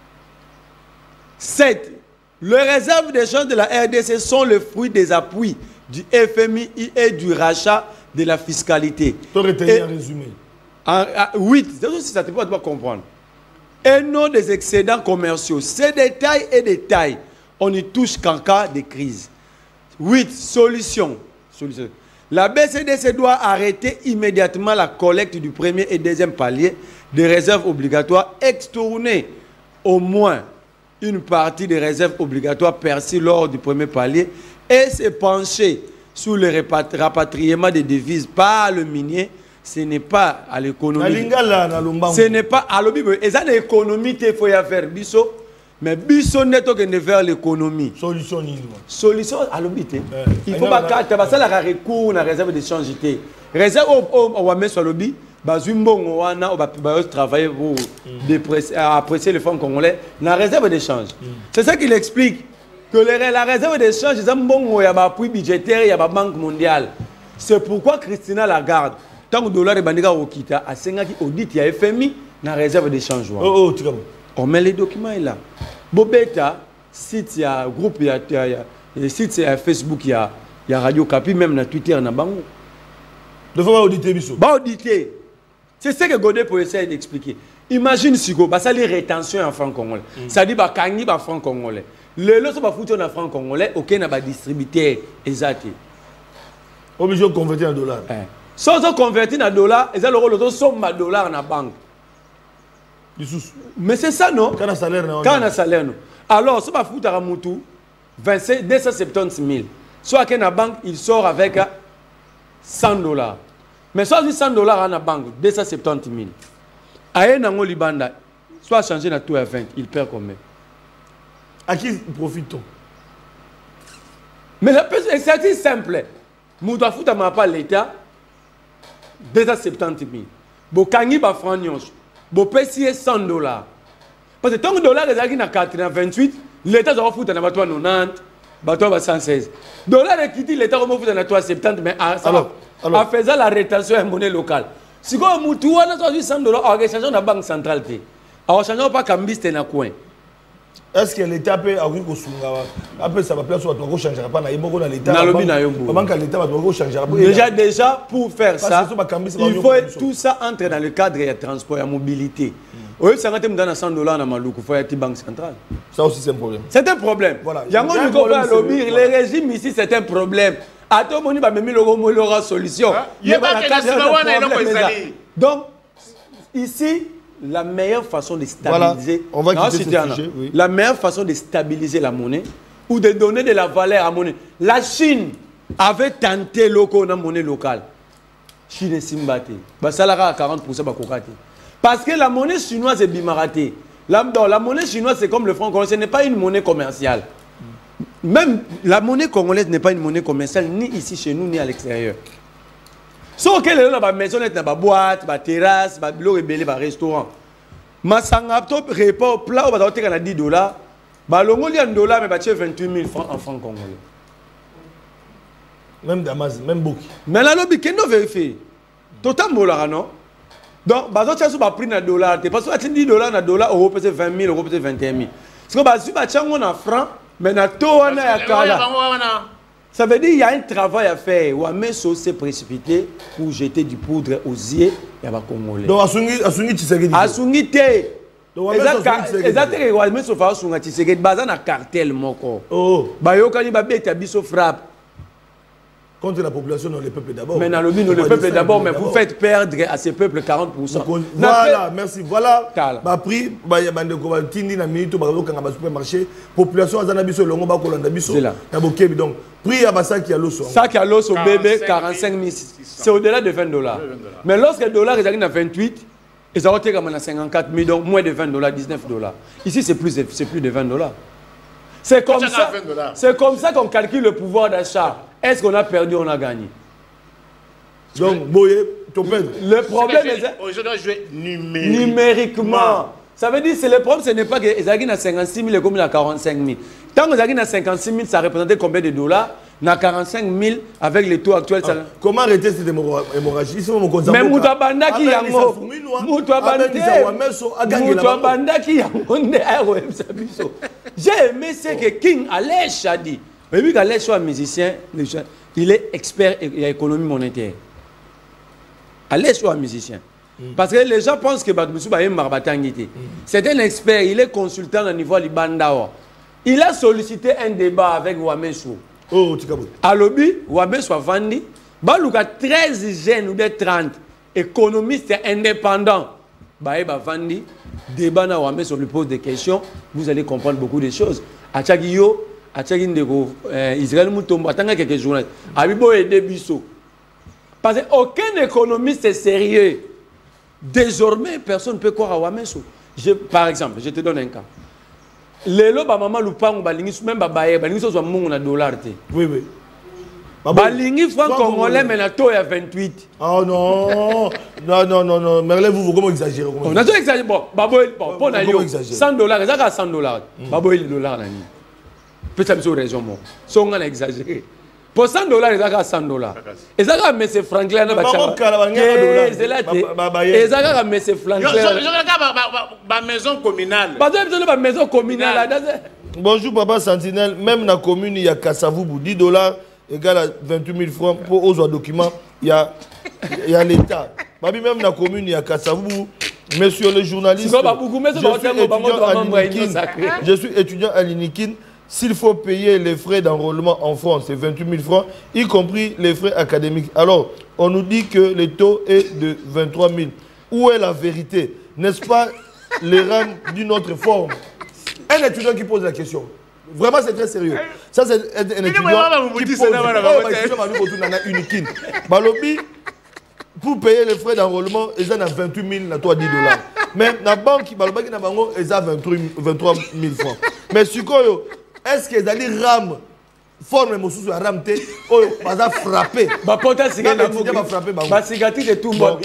7. Les réserves d'échange de la RDC sont le fruit des appuis du FMI et du rachat de la fiscalité. Tu aurais un résumé. 8. Ça te peut pas comprendre. Et non des excédents commerciaux. Ces détails et détails, on n'y touche qu'en cas de crise. 8. Solution. La BCDC doit arrêter immédiatement la collecte du premier et deuxième palier des réserves obligatoires, extourner au moins une partie des réserves obligatoires perçues lors du premier palier et se pencher sur le rapatriement des devises par le minier. Ce n'est pas à l'économie. Ce n'est pas à l'économie. Et ça, l'économie, il faut y faire biso. Mais biso n'est pas vers l'économie. Solution à l'obité. Il faut pas que ça la recours à la réserve d'échange. Réserve on va mettre sur l'obit. On va travailler pour apprécier les fonds congolais. La réserve d'échange. C'est ça qu'il explique. Que la réserve d'échange, il y a un appui budgétaire, il y a la Banque mondiale. C'est pourquoi Christina Lagarde, tant que le dollar est bandiga au Kita, a 5 ans qui audit, il y a FMI, la réserve d'échange. On met les documents là. Bobeta, site, il y a groupe, il y a site, il y a Facebook, il y a Radio Kapi, même dans Twitter, il y a Bango. Il faut auditer, Bissot. Auditer. C'est ce que Godé peut essayer d'expliquer. Imagine si ça les rétention en franc congolais. Ça dit bah Kangni bah franc congolais. Le lot va foutre en franc congolais, aucun n'a pas distributeur exact. Obligé de convertir en dollars. Sans convertir en dollars, ils ont le rôle de somme en dollars dans la banque. Mais c'est ça non? Quand on a salaire non. Quand on a salaire non. Alors ça va foutre à Moutou 270 000. Soit qu'à la banque il sort avec $100. Mais soit 100 dollars à la banque 270 000. Aïe nango libanda, soit changer na tout à 20, il perd combien? À qui profite-t-on? Mais c'est assez simple. Moutou a foutu à ma part l'État 270 000. Bo kangi ba franc nyonso. Bo pesier 100 dollars. Parce que tant que dollar est à 428, l'État va foutre à na 90, bateau 116. Dollar est quitté, l'État va foutre à na 70, mais en faisant la rétention en monnaie locale. Si vous avez 100 dollars, on va changer la banque centrale. On va changer pas cambiste dans le coin. Est-ce que l'État peut avoir après ça va placer soit on changera pas na yimoko na l'État. La banque à l'État va changer. Déjà pour faire ça, il faut tout ça entre dans le cadre de transport et mobilité. Oui, ça va être dans 100 dollars dans Maloukou, il faut être banque centrale. Ça aussi c'est un problème. C'est un problème. Voilà. Les régimes ici c'est un problème. À tout le monde, il y aura solution. Donc, ici, la meilleure façon de stabiliser, on va quitter ce sujet, oui. La meilleure façon de stabiliser la monnaie ou de donner de la valeur à la monnaie. La Chine avait tenté la monnaie locale. Chine est Simbate. Ça à 40% parce que la monnaie chinoise est bimaraté. La monnaie chinoise, c'est comme le franc congolais, ce n'est pas une monnaie commerciale. Même la monnaie congolaise n'est pas une monnaie commerciale, ni ici chez nous, ni à l'extérieur. Sauf que les gens dans la maison, dans la boîte, dans la terrasse, dans le restaurant. Masanga top repas plat, on va donner $10. Balongo li $1, mais bah 28 000 francs en francs congolais. Même Damas, même Boki. Mais là, l'objet qu'on vérifie. Total molara non. Donc, bah tu as sur prix na dollar. T'es pas sur $10 na dollar, euro peut être 20 000, euro peut être 21 000. Parce que bah si bah tiens on a franc, mais na to on a kala. Ça veut dire qu'il y a un travail à faire. Ouamesso s'est précipité pour jeter du poudre aux yeux et à Congolais. Donc, Asungi Tshisekedi. Asungi te. Exactement. Ouamesso fa Asungi Tshisekedi. Bazan a cartel moko. Oh. Bah yo kani ba beta biso frappe. Contre la population, non, le peuple d'abord. Mais dans le peuple d'abord, mais vous faites perdre à ces peuples 40%. Voilà, merci. Voilà. Bah prix, bah y a bande ko tindi na minute ba ko kanga ba supermarché, population azana biso longo ba ko landa biso. Na bokebi donc prix à basa qui a l'osso. Ça qui a l'osso bébé 45 000. C'est au-delà de $20. Mais lorsque le dollar est à 28, ils ont été comme à 54 000, donc moins de $20, $19. Ici c'est plus de $20. C'est comme ça qu'on calcule le pouvoir d'achat. Est-ce qu'on a perdu ou on a gagné? Donc, Boye, le problème est que je dois jouer numériquement. Ça veut dire que le problème, ce n'est pas que Ezagui a 56 000 et comme il a 45 000. Tant que Ezagui a 56 000, ça représentait combien de dollars? Na 45 000 avec les taux actuels. Ça... Comment arrêter cette hémorragie? Mais Moutouabanda qui y a j'ai aimé ce que King Alech a dit. Mais vu qu'Alech soit musicien, il est expert en économie monétaire. Alech soit musicien. Parce que les gens pensent que c'est un expert, il est consultant au niveau Libandawa. Il a sollicité un débat avec Ouamesso. Oh, Tikabou. À l'objet, Ouamesso a vendu. Balouka 13 jeunes ou 30 économistes indépendants. Baïba vendu. Débat na Ouamesso lui pose des questions. Vous allez comprendre beaucoup de choses. À Tchagiyo, à Tchagindego, Israël Moutombo, attendez quelques journalistes. Abibo et Debisso. Parce qu'aucun économiste est sérieux. Désormais, personne ne peut croire à Ouamesso. Par exemple, je te donne un cas. Les lots, maman, l'oupang, même babaye, balingi soit mon dollar. Oui, oui. Balingi franc congolais, mais la taux est à 28. Oh non, non. Mais vous comment exagérez? On a tout exagéré. Bon, baboy, bon, pour n'aller $100, ça a $100. Baboy, le dollar, peut-être une raison, moi. Si on a exagéré. Pour $100, ils ont $100. Et ça, M. Franklin, ils ont M. Franklin. Ma maison communale. Ma maison communale. Bonjour, Papa Sentinelle. Même dans la commune, il y a Kassavoubou, $10 égale à 28 000 francs pour aux documents. Il y a l'État. Même dans la commune, il y a Kassavoubou. Monsieur le journaliste, je suis étudiant à l'Inikin. S'il faut payer les frais d'enrôlement en France, c'est 28 000 francs, y compris les frais académiques. Alors, on nous dit que le taux est de 23 000. Où est la vérité? N'est-ce pas les rames d'une autre forme? Un étudiant qui pose la question. Vraiment, c'est très sérieux. Ça, c'est un étudiant qui pose la question. Pour payer les frais d'enrôlement, ils ont 28 000, na toi $10. Mais la banque, ils ont 23 000 francs. Mais si est-ce qu'ils allaient ram forme mosusu à ramter oh baza frapper ba pota sigana ba frapper ba sigati de tout monde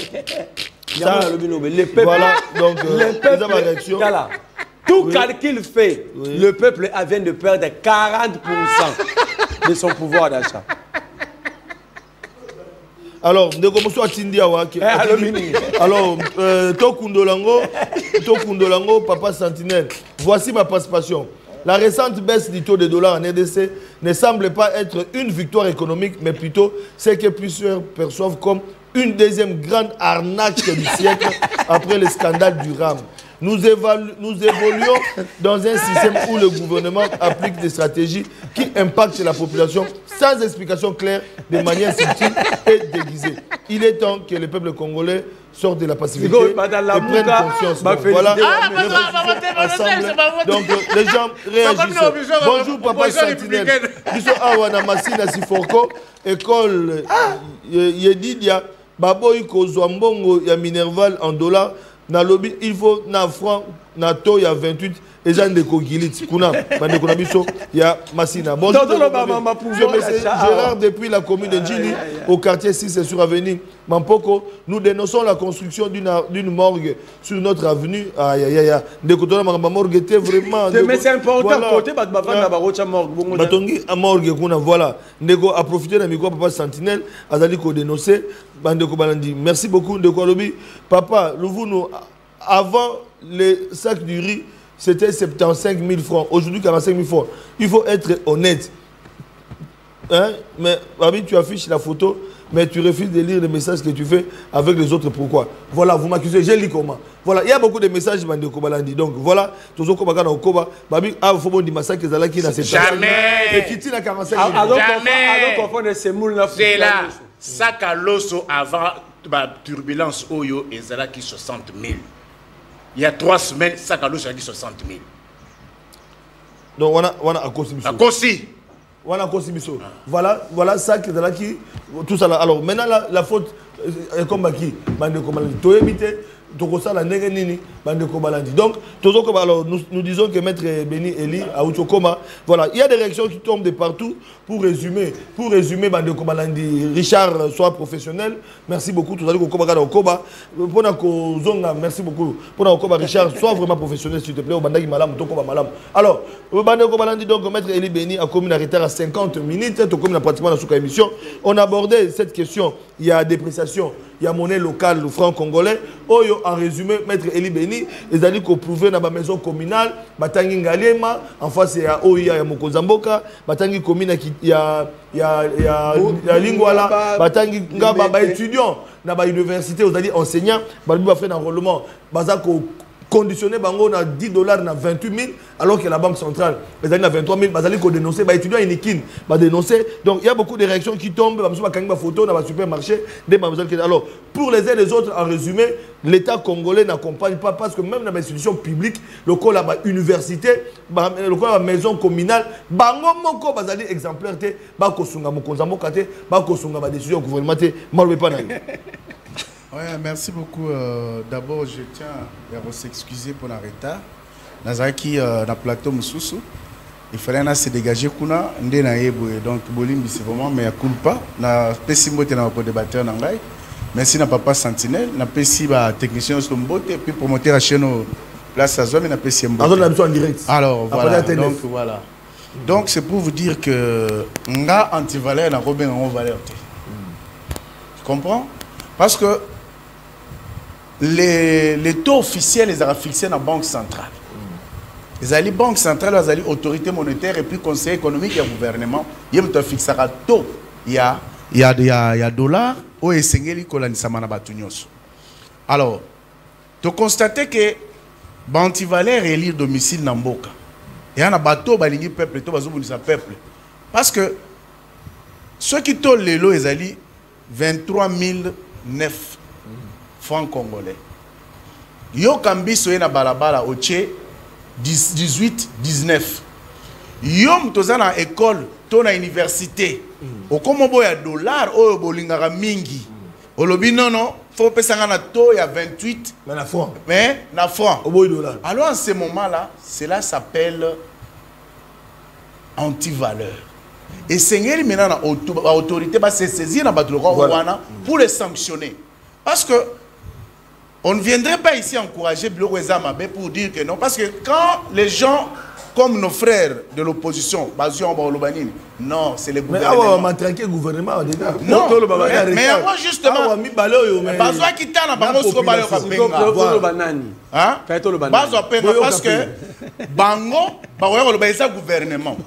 ça le peuple voilà donc le peuple réaction tout calcul fait le peuple vient de perdre 40% de son pouvoir d'achat. Alors, de comment soit Tindia Waki. Alors, Tokundolango, Papa Sentinelle. Voici ma participation. La récente baisse du taux de dollar en RDC ne semble pas être une victoire économique, mais plutôt ce que plusieurs perçoivent comme une deuxième grande arnaque du siècle après le scandale du RAM. Nous évoluons dans un système où le gouvernement applique des stratégies qui impactent la population sans explication claire, de manière subtile et déguisée. Il est temps que le peuple congolais sorte de la passivité et prenne conscience. Voilà. Donc les gens réagissent. Bonjour Papa Sentinelle. Biso awana masina sifoko école Yedidia Baboy Kozwambongo ya Minerval en dollars. Dans lobby, il faut na franc Nato, il y a 28. Et Jean de Kogilit, Kuna, il y a Massina. Bon, Gérard, depuis la commune de Djili, au quartier 6 sur Avenue Mampoko, nous dénonçons la construction d'une morgue sur notre avenue. Aïe, aïe, aïe. La morgue était vraiment. Mais c'est important, côté, Batongi à morgue, voilà. Ndeko a profité de micro papa Sentinelle, Azali ko dénoncé, Bandeko Balandi. Merci beaucoup, Ndeko Alobi. Papa, nous, avant les sacs du riz, c'était 75 000 francs. Aujourd'hui, 45 000 francs. Il faut être honnête. Hein? Mais, Babi, tu affiches la photo, mais tu refuses de lire les messages que tu fais avec les autres. Pourquoi? Voilà, vous m'accusez, j'ai lu comment. Voilà, il y a beaucoup de messages, Bandeko Balandi. Donc, voilà, tous ceux qui ont Babi, il faut dire massacre qui n'a jamais. Et qui tient à 45 000 francs. Jamais. C'est là. Sac à l'osso avant la turbulence Oyo et Zalaki 60 000. Il y a 3 semaines, sac à l'osso a dit 60 000. Donc, on a à Kosibiso. À Kosi. On a Kosibiso. Voilà ça qui est là qui. Tout ça là. Alors, maintenant, la faute est comme qui? Bandeko Balandi. Toyemite. Donc, alors, nous disons que Maître Béni Eli à Outokoma, voilà, il y a des réactions qui tombent de partout. Pour résumer, Bandeko Balandi, Richard soit professionnel. Merci beaucoup. Tout à l'heure, merci beaucoup. Pour Richard, soit vraiment professionnel, s'il te plaît. Alors, Bandeko Balandi, donc, Maître Eli Béni a commis un retard à 50 minutes. Pratiquement dans la émission. On a abordé cette question. Il y a dépréciation, il y a monnaie locale, le franc congolais. En résumé, Maître Eli Béni, ils ont dit qu'on prouvait dans la maison communale, Batangi Ngaliema, en face il y a OIA, il y a Mokozamboka, Batangi commune, il y a Lingwala, Batangi Ngaba, étudiants, dans l'université, ils ont dit enseignants, ils ont fait un enrôlement, Bazako conditionné bango na $10 na 28 000 alors que la banque centrale les années na 23 000 bazali ko dénoncer ba étudiants inikin ba dénoncer. Donc il y a beaucoup de réactions qui tombent ba musuba kangi ba photo na ba supermarché des ba. Alors pour les uns et les autres, en résumé, l'État congolais n'accompagne pas parce que même dans les institutions publiques, le col à la université, le col à la maison communale, bango moko bazali exemplaire te ba ko sunga mokonza mokate ba ko sunga ba décision gouvernementale malwe pas na. Ouais, merci beaucoup. D'abord, je tiens à s'excuser pour le retard. Nazaki na plateau Moussoussou. Il fallait se dégager kuna ndé na yebo donc bolimbi c'est vraiment mais culpa na pesi mbote na ko débatteur na ngai. Merci na papa Sentinelle, na pesi ba technicien sur mbote puis promoteur à chaîne place Azome na pesi mbote. En direct. Alors voilà. Donc voilà. Donc c'est pour vous dire que nga anti-valeur na robin en valeur. Tu comprends? Parce que les taux officiels les ont fixés dans la Banque centrale. Les alliés Banque centrale, les alliés autorité monétaire et puis conseil économique et gouvernement, ils ont fixé un taux. Il y a dollars au Essengeli Kolanisamana Batunyos. Alors, tu constates que Bantivalère est l'île domicile Namboka. Il y a un bateau, il peuple, peuple. Parce que ceux qui tollent les lots, ils alliés 23 009 francs congolais. Yo kambiso na balabala oche 18 19. Yo mtoza na école to na université. Okomo boya dollar oyo bolingaka mingi. Olobi non faut pesanga na to ya 28 mais na franc. Mais na franc. Oboy dollar. Alors en ce moment-là, cela s'appelle anti-valeur. Et Seigneur maintenant l'autorité va se saisir dans le pour les sanctionner. Parce que on ne viendrait pas ici encourager Bilo Mabé pour dire que non. Parce que quand les gens comme nos frères de l'opposition, non, c'est le gouvernement. Mais le gouvernement non, mais moi justement, parce que Bango, gouvernement.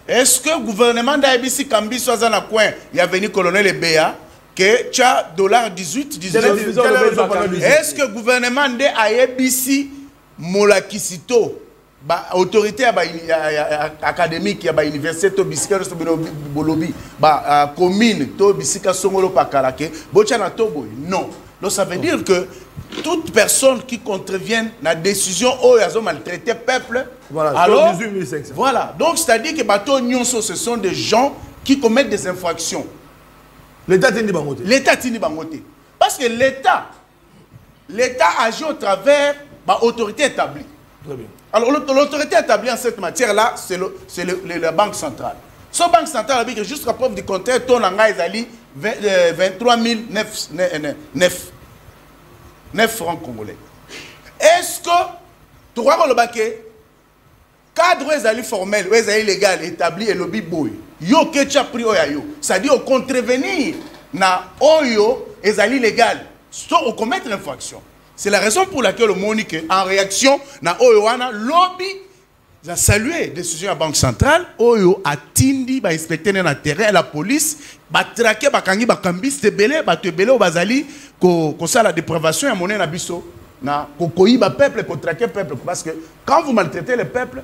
Est-ce que le gouvernement d'Aibisi Kambi soit dans le coin, il y a venu colonel Ebea, que tu as $18, 19. Est-ce que le gouvernement d'Aibisi Molakisito, autorité académique, université, bolobi, commune, bisika songolo pakalake, bochana tobo, non. Donc ça veut dire que toute personne qui contrevient à la décision où ils ont maltraité le peuple, voilà, alors, 18 500. Voilà. Donc c'est-à-dire que bateau nyonso, ce sont des gens qui commettent des infractions. L'État tini bangote. L'État tini bangote. Parce que l'État agit au travers de l'autorité établie. Très bien. Alors, l'autorité établie en cette matière-là, c'est la Banque centrale. Cette Banque centrale a dit que jusqu'à preuve du contraire, ton langage est 23 9 francs congolais. Est-ce que tu crois que le baquet, cadre est formel, est légal, établi et le biboy, yo que tu as pris oyo, c'est-à-dire au contrevenir na oyo est légal, soit au commettre l'infraction. C'est la raison pour laquelle le Monique, en réaction na oyo wana lobby a salué la décision de la Banque centrale, oyo a tindi ba inspecter na terrain la police, ba traquer ba kangi ba kambis te belé, ba te belé au bazali ko ça la dépravation ya monnaie na biso. Na kokoïba peuple, pour traquer le peuple. Parce que quand vous maltraitez le peuple,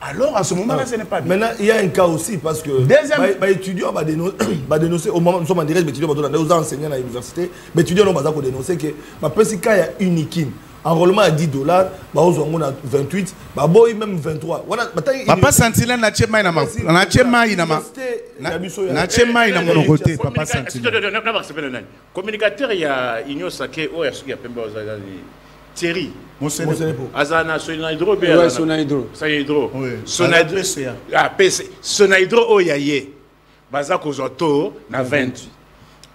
alors à ce moment-là, ce n'est pas bien. Maintenant, il y a un cas aussi, parce que les étudiants vont dénoncer, au moment où nous sommes en direct, les étudiants vont enseignants à l'université, les étudiants vont dénoncer que si il y a unique, enrôlement à $10, bah aux on a 28, bah boy même 23. Voilà, papa Santilène na chema ina ma, na chema ina ma, na chema ina mon côté, papa Santilène. Communicateur il y a Igno Sake, oh il y a Pemba Thierry. Monsenepo. Azana Sonaidro be. Ouais, Sonaidro. Sonaidro. Sonaidro. Ah PC. Sonaidro oyaye. Baza kozoto na 20.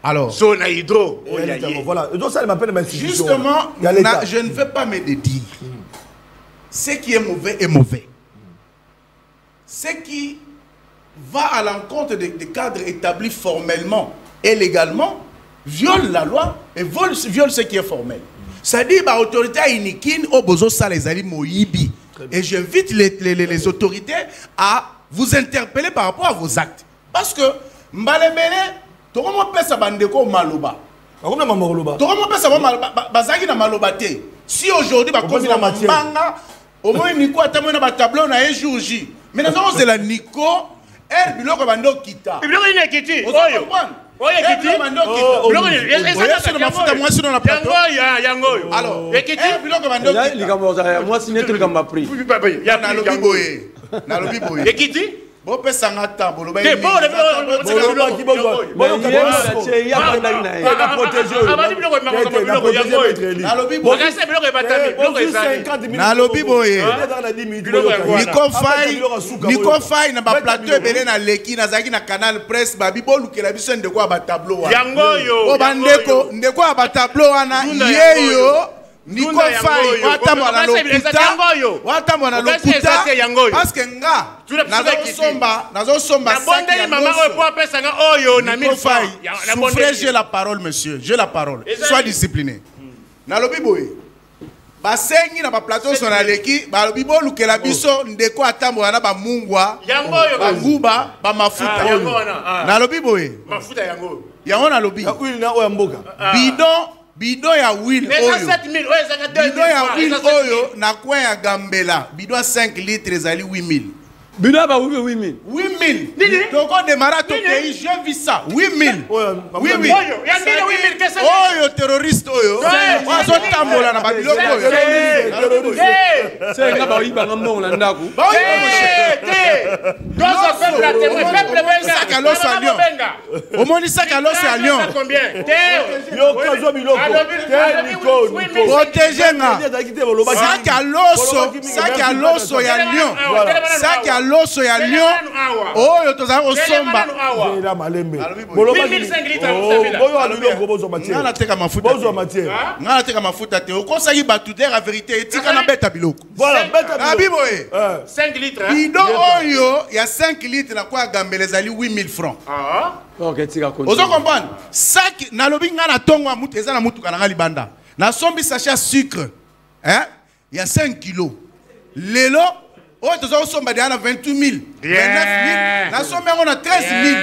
Alors, Sonaidro. Voilà. Donc ça m'appelle ma institution. Justement, je ne veux pas me dire. Ce qui est mauvais est mauvais. Ce qui va à l'encontre des cadres établis formellement et légalement viole la loi et viole ce qui est formel. Ça dit que l'autorité iniquine au besoin ça les ali moyibi. Et j'invite les autorités à vous interpeller par rapport à vos actes. Parce que Mbalembele, tout le monde peut s'abandonner maloba. Si aujourd'hui, au moins Nico a terminé un tableau na un jour J. Mais nous avons la Nico, elle biloko bando kita. Biloko ina kiti. Oyo. Oyo kiti. Biloko ina. Yango. Alors, ekiti biloko bando kita. Likambo moi signé tout comme pris. Ya na lobi boye. Na lobi boye. Ekiti. Bon pesanga tambo lo ba. Ke bon na lobi boye. Niko fai na ba plateau ebele na leki na zaki na canal presse ba bibolu ke la biso ndeko ba tableau wa. Yango yo. O bandeko ndeko ba tableau wana yeyo. Niko fai watamwana lokuta parce que nga nazo somba souffrez, j'ai la parole monsieur, j'ai la parole, sois discipliné. Nalobi boye basengi na ba plateau so na leki balobi bolukela biso ndeko atambola ba mungwa ba nguba ba mafuta nalobi boye mafuta yango nalobi bidon ya will oyo na kwa ya gambela bidon 5 litres ezali 8000 bidon ba 8000 toko démarrer to pays j'ai vu ça 8000 oyo terroriste oyo wazo tambola na babiloko oyo c'est nga ba yiba ngambongo na ndako sac à l'os à Lyon au moins sac à l'os à Lyon protégez nga sac à l'os ya Lyon sac à l'os ya Lyon oyo tozala osomba ngana teka mafuta te okosaki batu der la vérité etika na beta biloko voilà beta biloko 5 litres bidon oyo ya 5 litres na kwa gambela ezali 8000 francs OK tika konti ozo comprendre sac na lobi ngana tongo mutu eza na mutu kana libanda na sombi sachet sucre hein ya 5 kilos lelo oh, tu as sommes à 28 000, 29 000, nous sommes à 13 000.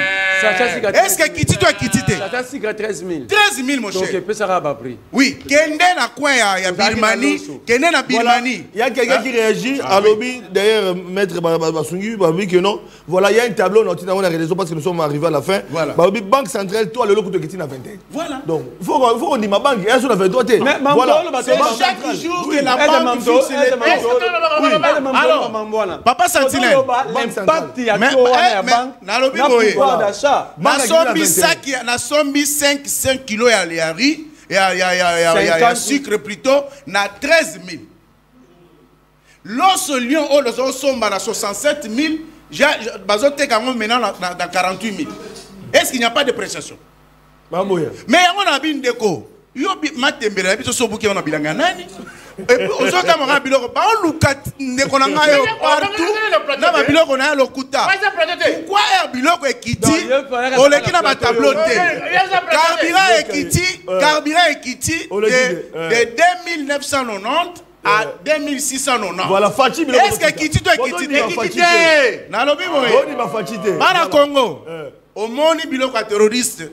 Est-ce que Kiti doit quitter? Ça 13 000. 13 000, mon cher. Donc, peut ça va prix. Oui, Kende na quoi ya Birmanie, Kende na Birmanie. Il y a quelqu'un qui réagit à lobby, d'ailleurs, maître Basungi, dit que non. Voilà, il y a un tableau, on a raison parce que nous sommes arrivés à la fin. Voilà. Banque centrale, toi, le lot de Kiti na 21. Voilà. Donc, il faut qu'on dise ma banque, elle est sur la 23. Mais voilà, c'est chaque jour que la banque fixe les prix. Alors, Papa Santilène, l'impact ya la banque nalobi boye na sombi 5 kilos ya riz ya sucre plutôt na 13 000 L'os lion, oh, les os sont à 67 000. Bazote quand maintenant dans 48 000. Est-ce qu'il n'y a pas de prestations? Mais on a bien déco. Yo matembela biso sobuki on a bilanga nani? Et puis aux autres camarades biloko ba on luka ndeko na ngayo partout. Na ba biloko na lokuta. Pourquoi er biloko ekiti? Oleki na ba tableau te. Carburant ekiti de 2990 à 2690. Voilà, Fachi. Est-ce que Kiti doit quitter? Nalobi moye. Bana Congo. Au monde biloko terroriste.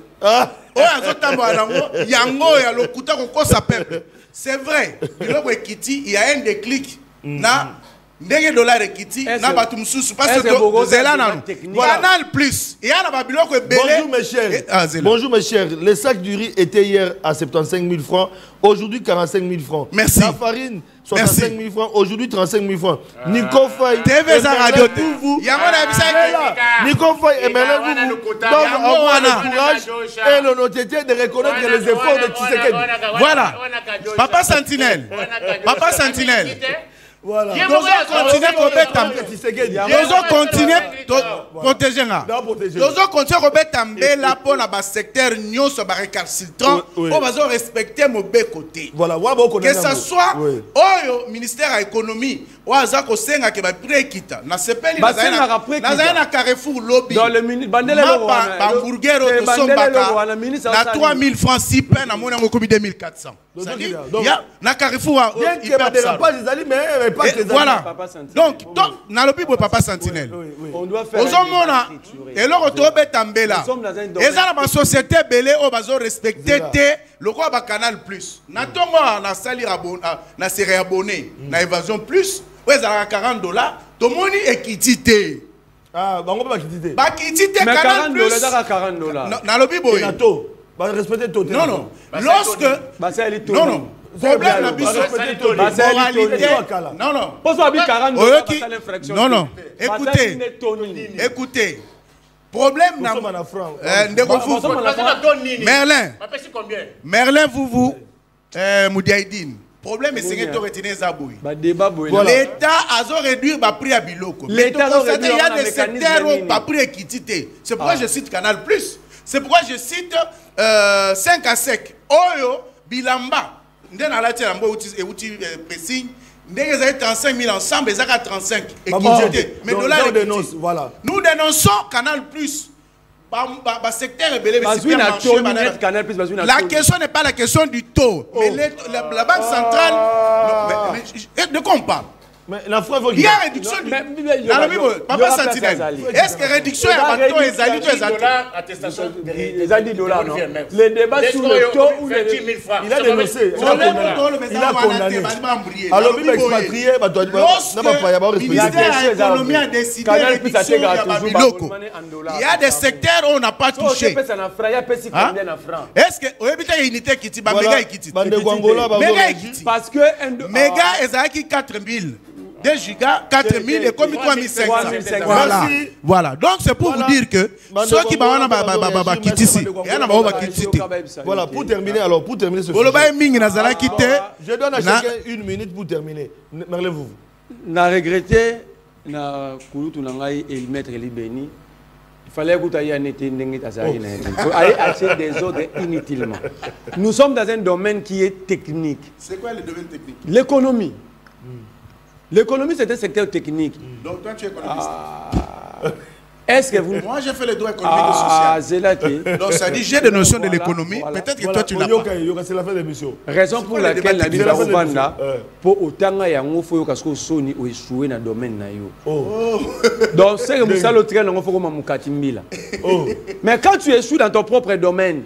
Yango ya lokuta ko sa peuple. C'est vrai. Biloko Kiti, il y a un déclic na ndenge dollar Kiti na batu mususu parce que zelana Canal Plus. Il y a na biloko belé. Bonjour mes chers. Bonjour mes chers. Le sac du riz était hier à 75 000 francs. Aujourd'hui 45 000 francs. Merci. La farine 65 000 francs. Aujourd'hui 35 000 francs. Nico Faye. TV za radio vous. Nico Faye et Merlin vous. Donc on a le courage et l'honnêteté de reconnaître les efforts de Tshisekedi. Voilà. Papa Sentinelle. Papa Sentinelle. Voilà. Nous allons continuer à protéger. Nous allons continuer à protéger pour le secteur récalcitrant. On va respecter mon côté. Voilà. Que ce soit au ministère de l'économie, ou à Zakosenga qui va préquita. Na sepeli na Carrefour lobby. Dans le hamburger au Sombaka. Na 3 000 francs 6 peines à mon amour 2400. Na Carrefour voilà. Donc, dans le Bible, Papa Sentinelle, on doit faire. Et là, on doit tambela. Et ça, la société belé, on va respecter le roi Canal Plus. Na tongo na salir abonné, na série abonné, na évasion plus. Ouais, ça a $40. Tout le monde est quitté. Ah, bah on peut pas quitter. Bah quitter Canal Plus. $40. Dans le Bible. Bah respecter tout. Non, non. Lorsque. Non, non. Problème la moralité. Non, non. Non, non. Écoutez. Problème na Merlin, vous Moudiaïdine. Problème c'est que tu retiens Zaboui. L'État a réduit le prix à Biloko. L'État a réduit. Il y a des secteurs où le prix est quitté. C'est pourquoi je cite Canal Plus. C'est pourquoi je cite 5 à sec. Oyo Bilamba. Ndé na la tia mbo outil pressing. Ndé ils avaient 35 000 ensemble, ils avaient 35 équité. Mais voilà. Nous dénonçons Canal Plus. Bah secteur est belé. La question n'est pas la question du taux, mais la banque centrale. De quoi on parle? Il y a réduction du Papa Sentinelle. Est-ce que réduction est à bateau et Zali les $10 non. Le débat sur le taux ou il a dénoncé. Il a condamné. Alors il expatrié, le ministère de l'économie a décidé de réduction à Biloko. Il y a des secteurs où on n'a pas touché. Est-ce que il y a une unité qui est méga équité? Parce que méga est 4 000. 2 gigas, 4 000 et comme 3 500. Voilà. Donc c'est pour vous dire que ceux qui vont quitter ici, voilà, pour terminer ce je donne à chacun 1 minute pour terminer. Merlin, vous. Na regretté, na kulutu nangai et maître Libeni. Il fallait que tu aies un été acheter des ordres inutilement. Nous sommes dans un domaine qui est technique. C'est quoi le domaine technique? L'économie. L'économie, c'est un secteur technique. Donc, toi, tu es économiste. Est-ce que vous... Moi, j'ai fait le droit économique et social. Donc, ça dit, j'ai des notions de l'économie. Peut-être que toi, tu n'as pas. C'est la fin de l'émission. Raison pour laquelle la mise en Rwanda, pour autant qu'il y a un faut que Sony ou échoué dans le domaine. Donc, c'est que ça le train, il faut que mais quand tu échoues dans ton propre domaine,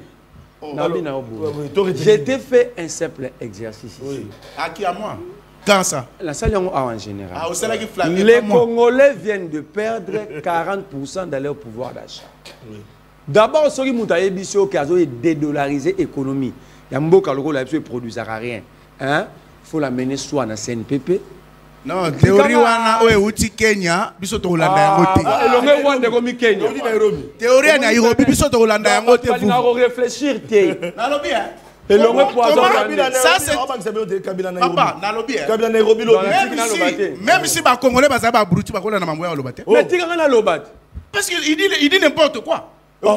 j'ai fait un simple exercice ici. À qui? À moi? Quand ça? La salle en général. Les Congolais viennent de perdre 40% de leur pouvoir d'achat. D'abord, ceux qui ont dédollarisé l'économie, il y a beaucoup de gens qui produisent rien. Il faut la mener soit dans CNPP. Non, théorie wana oe uti Kenya biso to Holanda yango te. Elonge wande komi Kenya. Théorie na Nairobi biso to Holanda yango te. Vous réfléchir te. Nalobi hein. Et le poison. Ça c'est papa Nairobi. Même si les Congolais basé ba bruti ba kola na mambo ya lobate. Mais tika na lobat. Parce qu'il dit n'importe quoi. Quand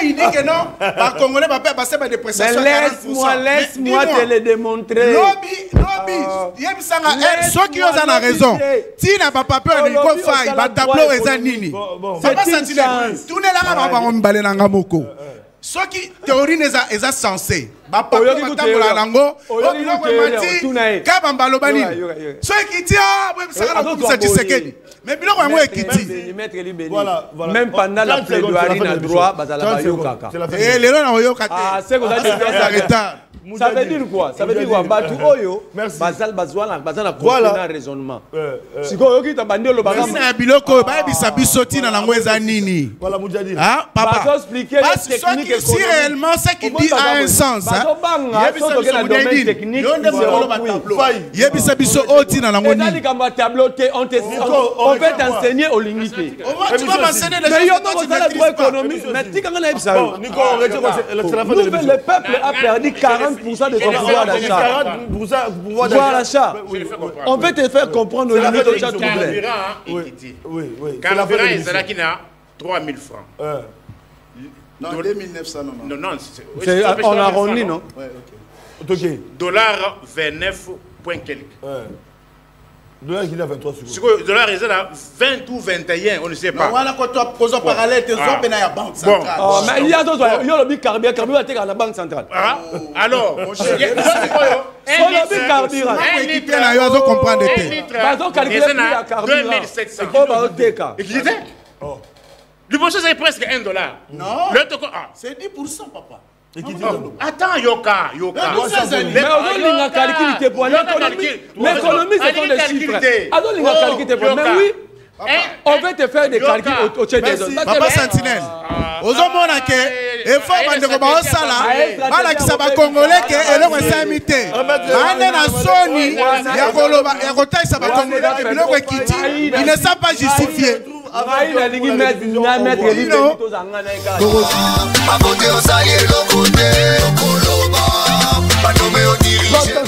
il dit que non, les Congolais va passer par des prestations. Laisse-moi te le démontrer. Lobby, ceux qui ont raison. Si n'a pas peur de quoi faire, va tableau et zanini. Ça va sentir. Tout n'est là pas on balé nanga moko. Ceux qui théorie est censé. Ba papa tabla nango. Kabamba lobani. Ceux qui tient, ça va nous satisfaire. Mais biloko yango ekiti. Même pendant la plaidoirie na droit bazala bayokaka. Et les gens oyoka te. Ah, c'est quoi ça? Ça veut dire quoi? Ça veut dire quoi? Batu oyo bazal bazwala bazala raisonnement. Siko yoki ta bandi lo bagam. Na biloko ba bisa bisoti na nango eza nini? Voilà Moudjadi. Ah papa. Bazo expliquer les techniques économiques. Si réellement ce qu'il dit a un sens, hein. Yebisa biso oti na nango nini? On veut t'enseigner au limité. Tu vas m'enseigner les choses. Mais il y a un droit économique. Mais tu quand même ça. Le peuple a perdu 40% de son pouvoir d'achat. Pouvoir d'achat. On veut te faire comprendre au limite au chat tout plaît. Carburant, c'est qui n'a 3000 francs. Non, 2900 non. Non, on arrondit non. Dollar 29 point quelque. Dollar qui est à 23 secondes. Dollar est à 20 ou 21, on ne sait pas. Voilà quand tu as posé parallèle, tu as fait la banque centrale. Mais il y a d'autres, il y a le carburant à la banque centrale. Alors, on a mis carburant. Un litre, il faut comprendre. Un litre, 2700. Le bon c'est presque $1. Non, c'est 10% papa. Attends, Yoka. Mais on a calculé pour l'économie, c'est des chiffres. Mais oui, on veut te faire des calculs au-dessus des autres. Papa Sentinelle, ozomona ke effort bandeko ba osala bala kisaba congolais ke eloko esamite. Bande na soni ya koloba ya kotaisa ba congolais biloko ekiti, il ne sait pas justifier.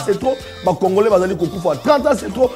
C'est trop, Congolais, 30 ans c'est trop,